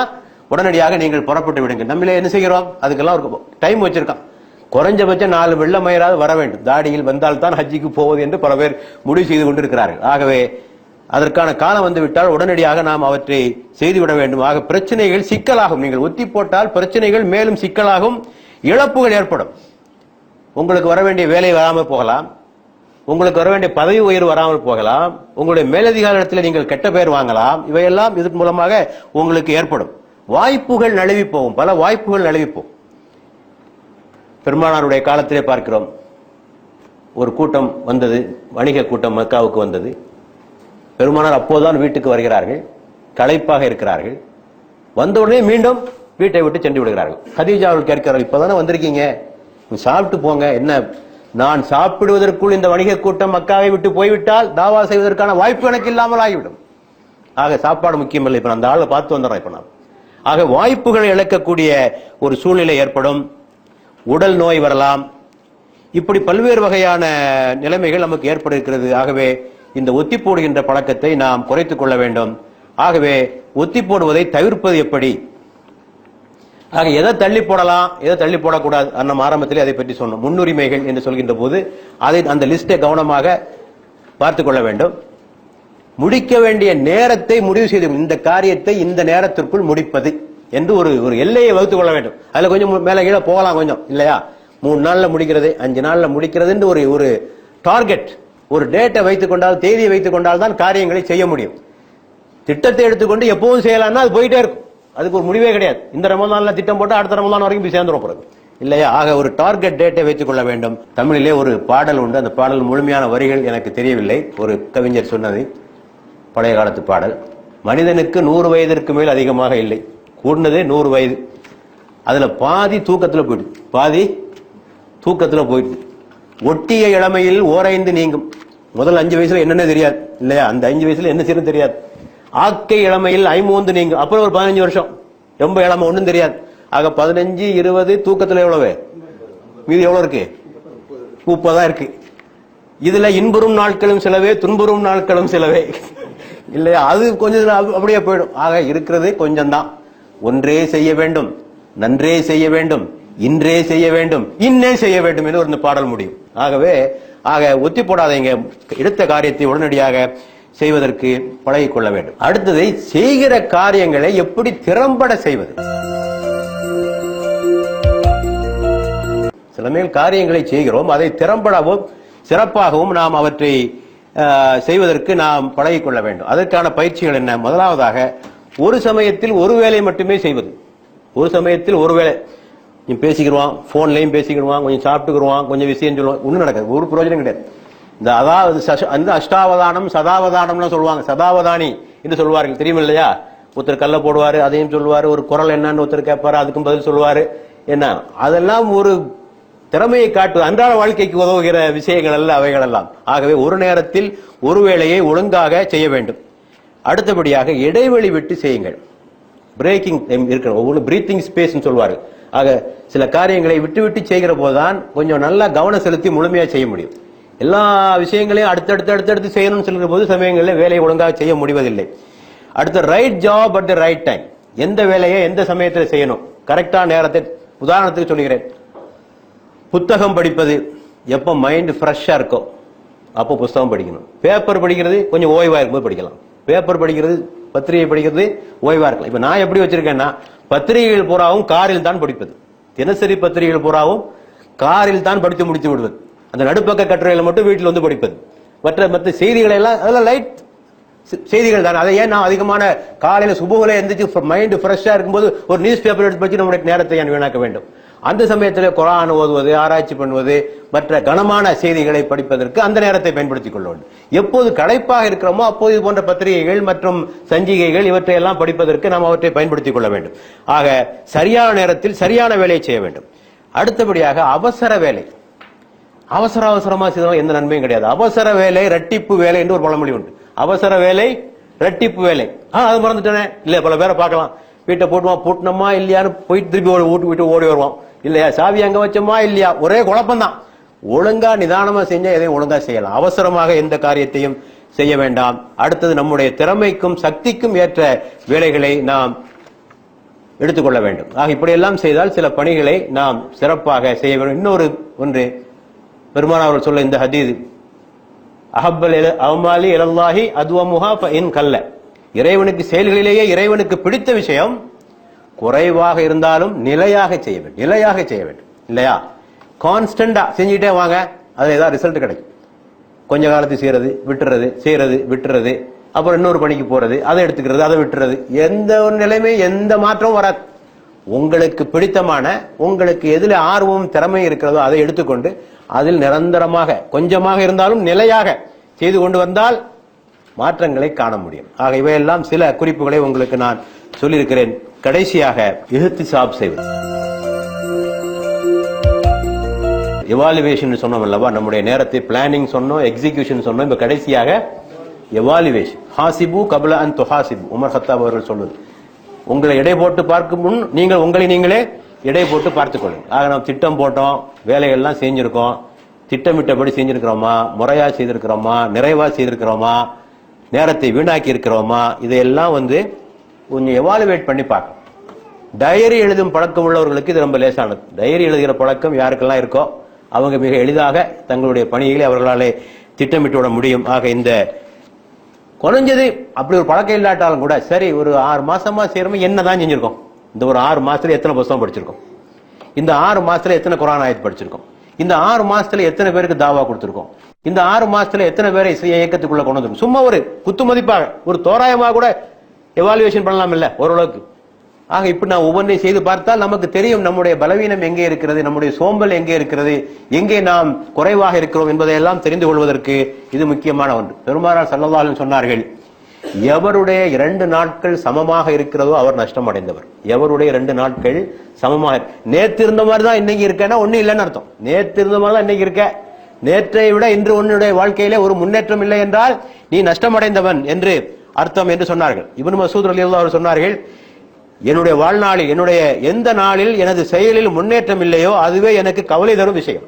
உடனடியாக நீங்கள் புறப்பட்டு விடுங்க. நம்மளே என்ன செய்கிறோம், அதுக்கெல்லாம் ஒரு டைம் வச்சிருக்கான். குறைஞ்சபட்சம் 4 வெள்ள மயிராவது வர வேண்டும், தாடியில் வந்தால் தான் ஹஜ்ஜிக்கு போவது என்று பல பேர் முடிவு செய்து கொண்டிருக்கிறார்கள். ஆகவே அதற்கான காலம் வந்துவிட்டால் உடனடியாக நாம் அவற்றை செய்துவிட வேண்டும். ஆக பிரச்சனைகள் சிக்கலாகும். நீங்கள் ஒத்தி போட்டால் பிரச்சனைகள் மேலும் சிக்கலாகும், இழப்புகள் ஏற்படும். உங்களுக்கு வர வேண்டிய வேலை வராமல் போகலாம், உங்களுக்கு வர வேண்டிய பதவி உயர்வு வராமல் போகலாம், உங்களுடைய மேலதிகாரத்தில் நீங்கள் கெட்ட பெயர் வாங்கலாம். இவையெல்லாம் இதன் மூலமாக உங்களுக்கு ஏற்படும். வாய்ப்புகள் நழுவி போகும், பல வாய்ப்புகள் நழுவி போகும். பெருமானாருடைய காலத்திலே பார்க்கிறோம், ஒரு கூட்டம் வந்தது, வணிக கூட்டம் மக்காவுக்கு வந்தது. பெருமானார் அப்போதுதான் வீட்டுக்கு வருகிறார்கள், களைப்பாக இருக்கிறார்கள். வந்தவுடனே மீண்டும் வீட்டை விட்டு சென்று விடுகிறார்கள். கதீஜா அவர்கள் கேட்கிறார்கள், இப்பதானே வந்திருக்கீங்க, சாப்பிட்டு போங்க. என்ன, நான் சாப்பிடுவதற்குள் இந்த வணிக கூட்டம் மக்காவை விட்டு போய்விட்டால் தாவா செய்வதற்கான வாய்ப்பு எனக்கு இல்லாமல் ஆகிவிடும். ஆக சாப்பாடு முக்கியம் இல்லை, இப்ப அந்த ஆளை பார்த்து வந்துடுறோம். இப்ப நான் ஆக வாய்ப்புகளை இழக்கக்கூடிய ஒரு சூழ்நிலை ஏற்படும். உடல் நோய் வரலாம். இப்படி பல்வேறு வகையான நிலைமைகள் நமக்கு ஏற்பட இருக்கிறது. ஆகவே இந்த ஒத்தி போடுகின்ற பழக்கத்தை நாம் குறைத்துக் கொள்ள வேண்டும். ஆகவே ஒத்தி போடுவதை தவிர்ப்பது எப்படி? ஆக எதை தள்ளி போடலாம், எதை தள்ளி போடக்கூடாது, நம்ம ஆரம்பத்திலே அதை பற்றி சொன்னோம். முன்னுரிமைகள் என்று சொல்கின்ற போது அதை அந்த லிஸ்டை கவனமாக பார்த்துக் கொள்ள வேண்டும். முடிக்க வேண்டிய நேரத்தை முடிவு செய்து, இந்த காரியத்தை இந்த நேரத்திற்குள் முடிப்பது என்று ஒரு எல்லையை வகுத்துக் கொள்ள வேண்டும். அதுல கொஞ்சம் மேல கீழே போகலாம் கொஞ்சம், இல்லையா? 3 நாள்ல முடிக்கிறது, 5 நாள்ல முடிக்கிறது என்று ஒரு டார்கெட், ஒரு டேட்டை வைத்துக் கொண்டால், தேதியை வைத்துக் கொண்டால் தான் காரியங்களை செய்ய முடியும். திட்டத்தை எடுத்துக்கொண்டு எப்பவும் செய்யலாம்னா அது போயிட்டே இருக்கும், அதுக்கு ஒரு முடிவே கிடையாது. இந்த ரமலான்ல திட்டம் போட்டு அடுத்த ரமலான் வரைக்கும் போய் சேர்ந்துரும் பிறகு, இல்லையா? ஆக ஒரு டார்கெட் டேட்டை வைத்துக் கொள்ள வேண்டும். தமிழிலே ஒரு பாடல் உண்டு, அந்த பாடல் முழுமையான வரிகள் எனக்கு தெரியவில்லை, ஒரு கவிஞர் சொன்னது, பழைய காலத்து பாடல். மனிதனுக்கு 100 வயதிற்கு மேல் அதிகமாக இல்லை, கூடுனதே 100 வயது. அதுல பாதி தூக்கத்துல போயிடுது, பாதி தூக்கத்துல போயிடுது. ஒட்டிய இளமையில் ஓரைந்து நீங்கும். முதல் 5 வயசுல என்னென்ன தெரியாது, இல்லையா? அந்த 5 வயசுல என்ன செய்யணும் தெரியாது. ஆக்கை இளமையில் 50 நீங்கும். அப்புறம் ஒரு 15 வருஷம் ரொம்ப இளமை, ஒண்ணும் தெரியாது. ஆக 15, 20 தூக்கத்துல எவ்வளவு மீதி எவ்வளவு இருக்கு? 30 தான் இருக்கு. இதுல இன்புறும் நாட்களும் சிலவே, துன்புறும் நாட்களும் சிலவே, இல்லையா? அது கொஞ்சம் அப்படியே போயிடும். ஆக இருக்கிறது கொஞ்சம் தான். ஒன்றே செய்ய வேண்டும், நன்றே செய்ய வேண்டும், இன்றே செய்ய வேண்டும், இன்னே செய்ய வேண்டும் என்று ஒரு பாடல் முடியும். ஆகவே ஒத்தி போடாதீங்க, எடுத்த காரியத்தை உடனடியாக செய்வதற்கு பழகிக் கொள்ள வேண்டும். அடுத்ததை, செய்கிற காரியங்களை எப்படி திறம்பட செய்வது. சில மேல் காரியங்களை செய்கிறோம், அதை திறம்படவும் சிறப்பாகவும் நாம் அவற்றை செய்வதற்கு நாம் பழகிக் கொள்ள வேண்டும். அதற்கான பயிற்சிகள் என்ன? முதலாவதாக, ஒரு சமயத்தில் ஒரு வேலை மட்டுமே செய்வது. ஒரு சமயத்தில் ஒரு வேலை, நீ பேசிக்கிடுவான், போன்லயும் பேசிக்கிடுவான், கொஞ்சம் சாப்பிட்டுக்கிடுவான், கொஞ்சம் விஷயம் சொல்லுவான், ஒன்றும் நடக்காது, ஒரு பிரயோஜனம் கிடையாது. இந்த அதாவது அந்த அஷ்டாவதானம் சதாவதானம்லாம் சொல்லுவாங்க, சதாவதானி என்று சொல்வார்கள், தெரியும் இல்லையா? ஒருத்தர் கல்ல போடுவாரு, அதையும் சொல்லுவாரு, ஒரு குரல் என்னன்னு ஒருத்தர் கேட்பாரு, அதுக்கும் பதில் சொல்லுவாரு. என்ன, அதெல்லாம் ஒரு திறமையை காட்டுவது, அன்றாட வாழ்க்கைக்கு உதவுகிற விஷயங்கள் அல்ல அவைகள் எல்லாம். ஆகவே ஒரு நேரத்தில் ஒரு வேளையை ஒழுங்காக செய்ய வேண்டும். அடுத்தபடியாக இடைவெளி விட்டு செய்யுங்கள். பிரேக்கிங் டைம் இருக்கிற ஒவ்வொரு பிரீத்திங் ஸ்பேஸ் சொல்வாரு. ஆக சில காரியங்களை விட்டு விட்டு செய்கிற போதுதான் கொஞ்சம் நல்லா கவனம் செலுத்தி முழுமையா செய்ய முடியும். எல்லா விஷயங்களையும் அடுத்தடுத்து செய்யணும்னு சொல்கிற போது சமயங்களில் வேலையை ஒழுங்காக செய்ய முடிவதில்லை. அடுத்த, right job at the right time. எந்த வேலையை எந்த சமயத்தில் செய்யணும், கரெக்டான நேரத்தை. உதாரணத்துக்கு சொல்கிறேன், புத்தகம் படிப்பது எப்போ மைண்ட் ஃப்ரெஷ்ஷா இருக்கோ அப்போ புத்தகம் படிக்கணும். பேப்பர் படிக்கிறது கொஞ்சம் ஓய்வா இருக்கும்போது படிக்கலாம். பேப்பர் படிக்கிறது, பத்திரிகை படிக்கிறது ஓய்வா இருக்கலாம். இப்ப நான் எப்படி வச்சிருக்கேன்னா, பத்திரிகைகள் பூராவும் காரில் தான் படிப்பது. தினசரி பத்திரிகைகள் பூராவும் காரில் தான் படித்து முடித்து விடுவது. அந்த நடுப்பக்க கட்டுரைகளை மட்டும் வீட்டில் வந்து படிப்பது. மற்ற செய்திகளை எல்லாம் அதெல்லாம் லைட் செய்திகள் தான். அதை ஏன் நான் அதிகமான காலையில சுபுகளை எந்திரிச்சு மைண்ட் ஃப்ரெஷ்ஷா இருக்கும்போது ஒரு நியூஸ் பேப்பர் எடுத்து வச்சு நம்முடைய நேரத்தை ஏன் வீணாக்க வேண்டும்? அந்த சமயத்தில் குர்ஆன் ஓதுவது, ஆராய்ச்சி பண்ணுவது, மற்ற கனமான செய்திகளை படிப்பதற்கு அந்த நேரத்தை பயன்படுத்திக் கொள்ள வேண்டும். எப்போது களைப்பாக இருக்கிறோமோ அப்போது இது போன்ற பத்திரிகைகள் மற்றும் சஞ்சிகைகள் இவற்றை எல்லாம் படிப்பதற்கு நாம் அவற்றை பயன்படுத்திக் கொள்ள வேண்டும். ஆக சரியான நேரத்தில் சரியான வேலையை செய்ய வேண்டும். அடுத்தபடியாக, அவசர வேலை. அவசரமா செய்தாலும் எந்த நன்மையும் கிடையாது. அவசர வேலை இரட்டிப்பு வேலை என்று ஒரு பழமொழி உண்டு. அவசர வேலை இரட்டிப்பு வேலை. அது மறந்துட்டேனே, இல்ல பல பேரை பார்க்கலாம், வீட்டை போட்டுவான், பூட்டினமா இல்லையான்னு போயிட்டு திருப்பி வீட்டு ஓடி வருவான், இல்லையா? சாவி அங்க வச்சோமா இல்லையா, ஒரே குழப்பம்தான். ஒழுங்கா நிதானமா செஞ்சா எதையும் ஒழுங்கா செய்யலாம். அவசரமாக எந்த காரியத்தையும் செய்ய வேண்டாம். அடுத்தது, நம்முடைய திறமைக்கும் சக்திக்கும் ஏற்ற வேலைகளை நாம் எடுத்துக்கொள்ள வேண்டும். ஆக இப்படியெல்லாம் செய்தால் சில பணிகளை நாம் சிறப்பாக செய்ய வேண்டும். இன்னொரு ஒன்று, பெருமானார் அவர்கள் சொல்ல இந்த ஹதீஸ், அஹப்பல் அமாலி இலல்லாஹி அதுவமுஹா ஃபஇன் கல்ல. இறைவனுக்கு செயல்களிலேயே இறைவனுக்கு பிடித்த விஷயம் குறைவாக இருந்தாலும் நிலையாக செய்ய வேண்டும். நிலையாக செய்ய வேண்டும் இல்லையா? கான்ஸ்டன்டா செஞ்சுட்டே வாங்க, அதுல ஏதாவது ரிசல்ட் கிடைக்கும். கொஞ்ச காலத்துக்கு செய்யறது விட்டுறது, செய்யறது விட்டுறது, அப்புறம் இன்னொரு பணிக்கு போறது, அதை எடுத்துக்கிறது, அதை விட்டுறது, எந்த ஒரு நிலைமை எந்த மாற்றமும் வராது. உங்களுக்கு பிடித்தமான, உங்களுக்கு எதுல ஆர்வம் திறமை இருக்கிறதோ அதை எடுத்துக்கொண்டு அதில் நிரந்தரமாக கொஞ்சமாக இருந்தாலும் நிலையாக செய்து கொண்டு வந்தால் மாற்றங்களை காண முடியும். ஆக இவையெல்லாம் சில குறிப்புகளை உங்களுக்கு நான் சொல்லியிருக்கிறேன். கடைசியாக இஹ்திசாப் செய்வது, எவாலுவேஷன் சொன்னோம் அல்லவா? நம்முடைய நேரத்தை பிளானிங் சொன்னோம், எக்ஸிகியூஷன் சொன்னோம். இப்ப கடைசியாக எவாலுவேஷன். ஹாசிபு கப்ல அன் துஹாசிபு, உமர் கத்தாப் அவர்கள் சொல்வது. உங்களை எடை போட்டு பார்க்கும் முன் நீங்கள் உங்களை நீங்களே எடை போட்டு பார்த்துக் கொள்ளுங்க. ஆக நாம் திட்டம் போட்டோம், வேலைகள்லாம் செஞ்சிருக்கோம், திட்டமிட்டபடி செஞ்சிருக்கிறோமா, முறையா செய்திருக்கிறோமா, நிறைவா செய்திருக்கிறோமா, நேரத்தை வீணாக்கி இருக்கிறோமா, இதையெல்லாம் கொஞ்சம் எவாலுவேட் பண்ணி பார்க்கணும். டைரி எழுதும் பழக்கம் உள்ளவர்களுக்கு இது ரொம்ப லேசானது. டைரி எழுதுகிற பழக்கம் யாருக்கெல்லாம் இருக்கோ அவங்க மிக எளிதாக தங்களுடைய பணிகளை அவர்களாலே திட்டமிட்டு விட முடியும். ஆக இந்த குறைஞ்சது அப்படி ஒரு பழக்கம் இல்லாட்டாலும் கூட சரி, ஒரு 6 மாசமா செய்யறோம், என்னதான் செஞ்சிருக்கோம்? இந்த ஒரு 6 மாசத்துல எத்தனை புத்தகம் படிச்சிருக்கோம்? இந்த 6 மாசத்துல எத்தனை குர்ஆன் ஆயத் படிச்சிருக்கோம்? இந்த 6 மாசத்துல எத்தனை பேருக்கு தாவா கொடுத்திருக்கோம்? இந்த 6 மாசத்துல எத்தனை பேரை இயக்கத்துக்குள்ள கொண்டு வந்திருக்கோம்? சும்மா ஒரு குத்து மதிப்பாக, ஒரு தோராயமாக கூட எவாலுவேஷன் பண்ணலாம் இல்ல ஓரளவுக்கு. ஆக இப்ப நான் ஒவ்வொன்றையும் செய்து பார்த்தால் நமக்கு தெரியும் நம்முடைய பலவீனம் எங்கே இருக்கிறது, நம்முடைய சோம்பல் எங்கே இருக்கிறது, எங்கே நாம் குறைவாக இருக்கிறோம் என்பதையெல்லாம் தெரிந்து கொள்வதற்கு இது முக்கியமான ஒன்று. பெருமானார் ஸல்லல்லாஹு அலைஹி வஸல்லம் சொன்னார்கள், எவருடைய 2 நாட்கள் சமமாக இருக்கிறதோ அவர் நஷ்டம் அடைந்தவர். எவருடைய 2 நாட்கள் சமமாக, நேற்று இருந்த மாதிரி தான் இன்னைக்கு இருக்கேன்னா ஒன்னும் இல்லைன்னு அர்த்தம். நேற்று இருந்த மாதிரி தான் இன்னைக்கு இருக்க, நேற்றை விட இன்று உன்னுடைய வாழ்க்கையிலே ஒரு முன்னேற்றம் இல்லை என்றால் நீ நஷ்டமடைந்தவன் என்று அர்த்தம் என்று சொன்னார்கள். இப்னு மஸ்ஊத் ரலியல்லாஹு அன்ஹு சொன்னார்கள், என்னுடைய வாழ்நாளில், என்னுடைய எந்த நாளில் எனது செயலில் முன்னேற்றம் இல்லையோ அதுவே எனக்கு கவலை தரும் விஷயம்.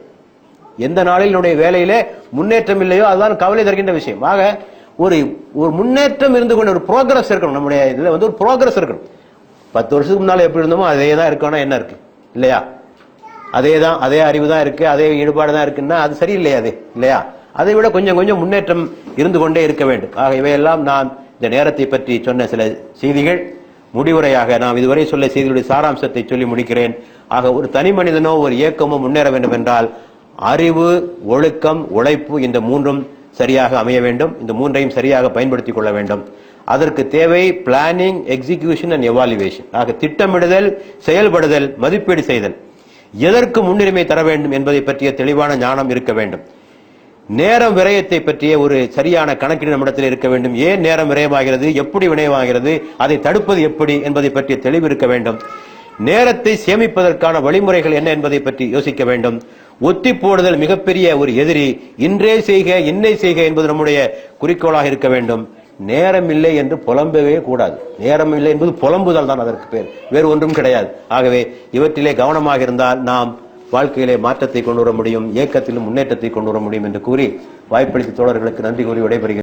எந்த நாளில் என்னுடைய வேலையிலே முன்னேற்றம் இல்லையோ அதுதான் கவலை தருகின்ற விஷயம். ஆக ஒரு முன்னேற்றம் இருந்து கொண்டு ஒரு ப்ரோக்ரஸ் இருக்கணும். நம்முடைய இதுல ஒரு ப்ரோக்ரஸ் இருக்கணும். 10 வருஷத்துக்கு முன்னால எப்படி இருந்தோமோ அதே தான் இருக்கணும். என்ன இருக்கு இல்லையா? அதே அறிவு தான் இருக்கு, அதே ஈடுபாடு தான் இருக்குன்னா அது சரியில்லையா? அது இல்லையா? அதை விட கொஞ்சம் கொஞ்சம் முன்னேற்றம் இருந்து கொண்டே இருக்க வேண்டும். ஆக இவையெல்லாம் நான் இந்த நேரத்தை பற்றி சொன்ன சில செய்திகள். முடிவுரையாக நாம் இதுவரை சொல்ல செய்திகளுடைய சாராம்சத்தை சொல்லி முடிக்கிறேன். ஆக ஒரு தனி மனிதனோ ஒரு இயக்கமோ முன்னேற வேண்டும் என்றால் அறிவு, ஒழுக்கம், உழைப்பு, இந்த 3ம் சரியாக அமைய வேண்டும். இந்த 3ஐயும் சரியாக பயன்படுத்திக் கொள்ள வேண்டும். அதற்கு தேவை பிளானிங், எக்ஸிகியூஷன் அண்ட் எவாலுவேஷன். ஆக திட்டமிடுதல், செயல்படுதல், மதிப்பீடு செய்தல், எதற்கு முன்னுரிமை தர வேண்டும் என்பதை பற்றிய தெளிவான ஞானம் இருக்க வேண்டும். நேரம் விரயத்தை பற்றிய ஒரு சரியான கணக்கீடு நம்மிடத்தில் இருக்க வேண்டும். ஏன் நேரம் விரயமாகிறது, எப்படி விரயமாகிறது, அதை தடுப்பது எப்படி என்பதை பற்றிய தெளிவு இருக்க வேண்டும். நேரத்தை சேமிப்பதற்கான வழிமுறைகள் என்ன என்பதை பற்றி யோசிக்க வேண்டும். ஒத்தி போடுதல் மிகப்பெரிய ஒரு எதிரி. இன்றே செய்க, இன்னை செய்க என்பது நம்முடைய குறிக்கோளாக இருக்க வேண்டும். நேரம் இல்லை என்று புலம்பவே கூடாது. நேரம் இல்லை என்பது புலம்புதல் தான் அதற்கு பேர், வேறு ஒன்றும் கிடையாது. ஆகவே இவற்றிலே கவனமாக இருந்தால் நாம் வாழ்க்கையிலே மாற்றத்தை கொண்டு வர முடியும், இயக்கத்திலும் முன்னேற்றத்தை கொண்டு வர முடியும் என்று கூறி வாய்ப்பளித்த தோழர்களுக்கு நன்றி கூறி விடைபெறுகிறேன்.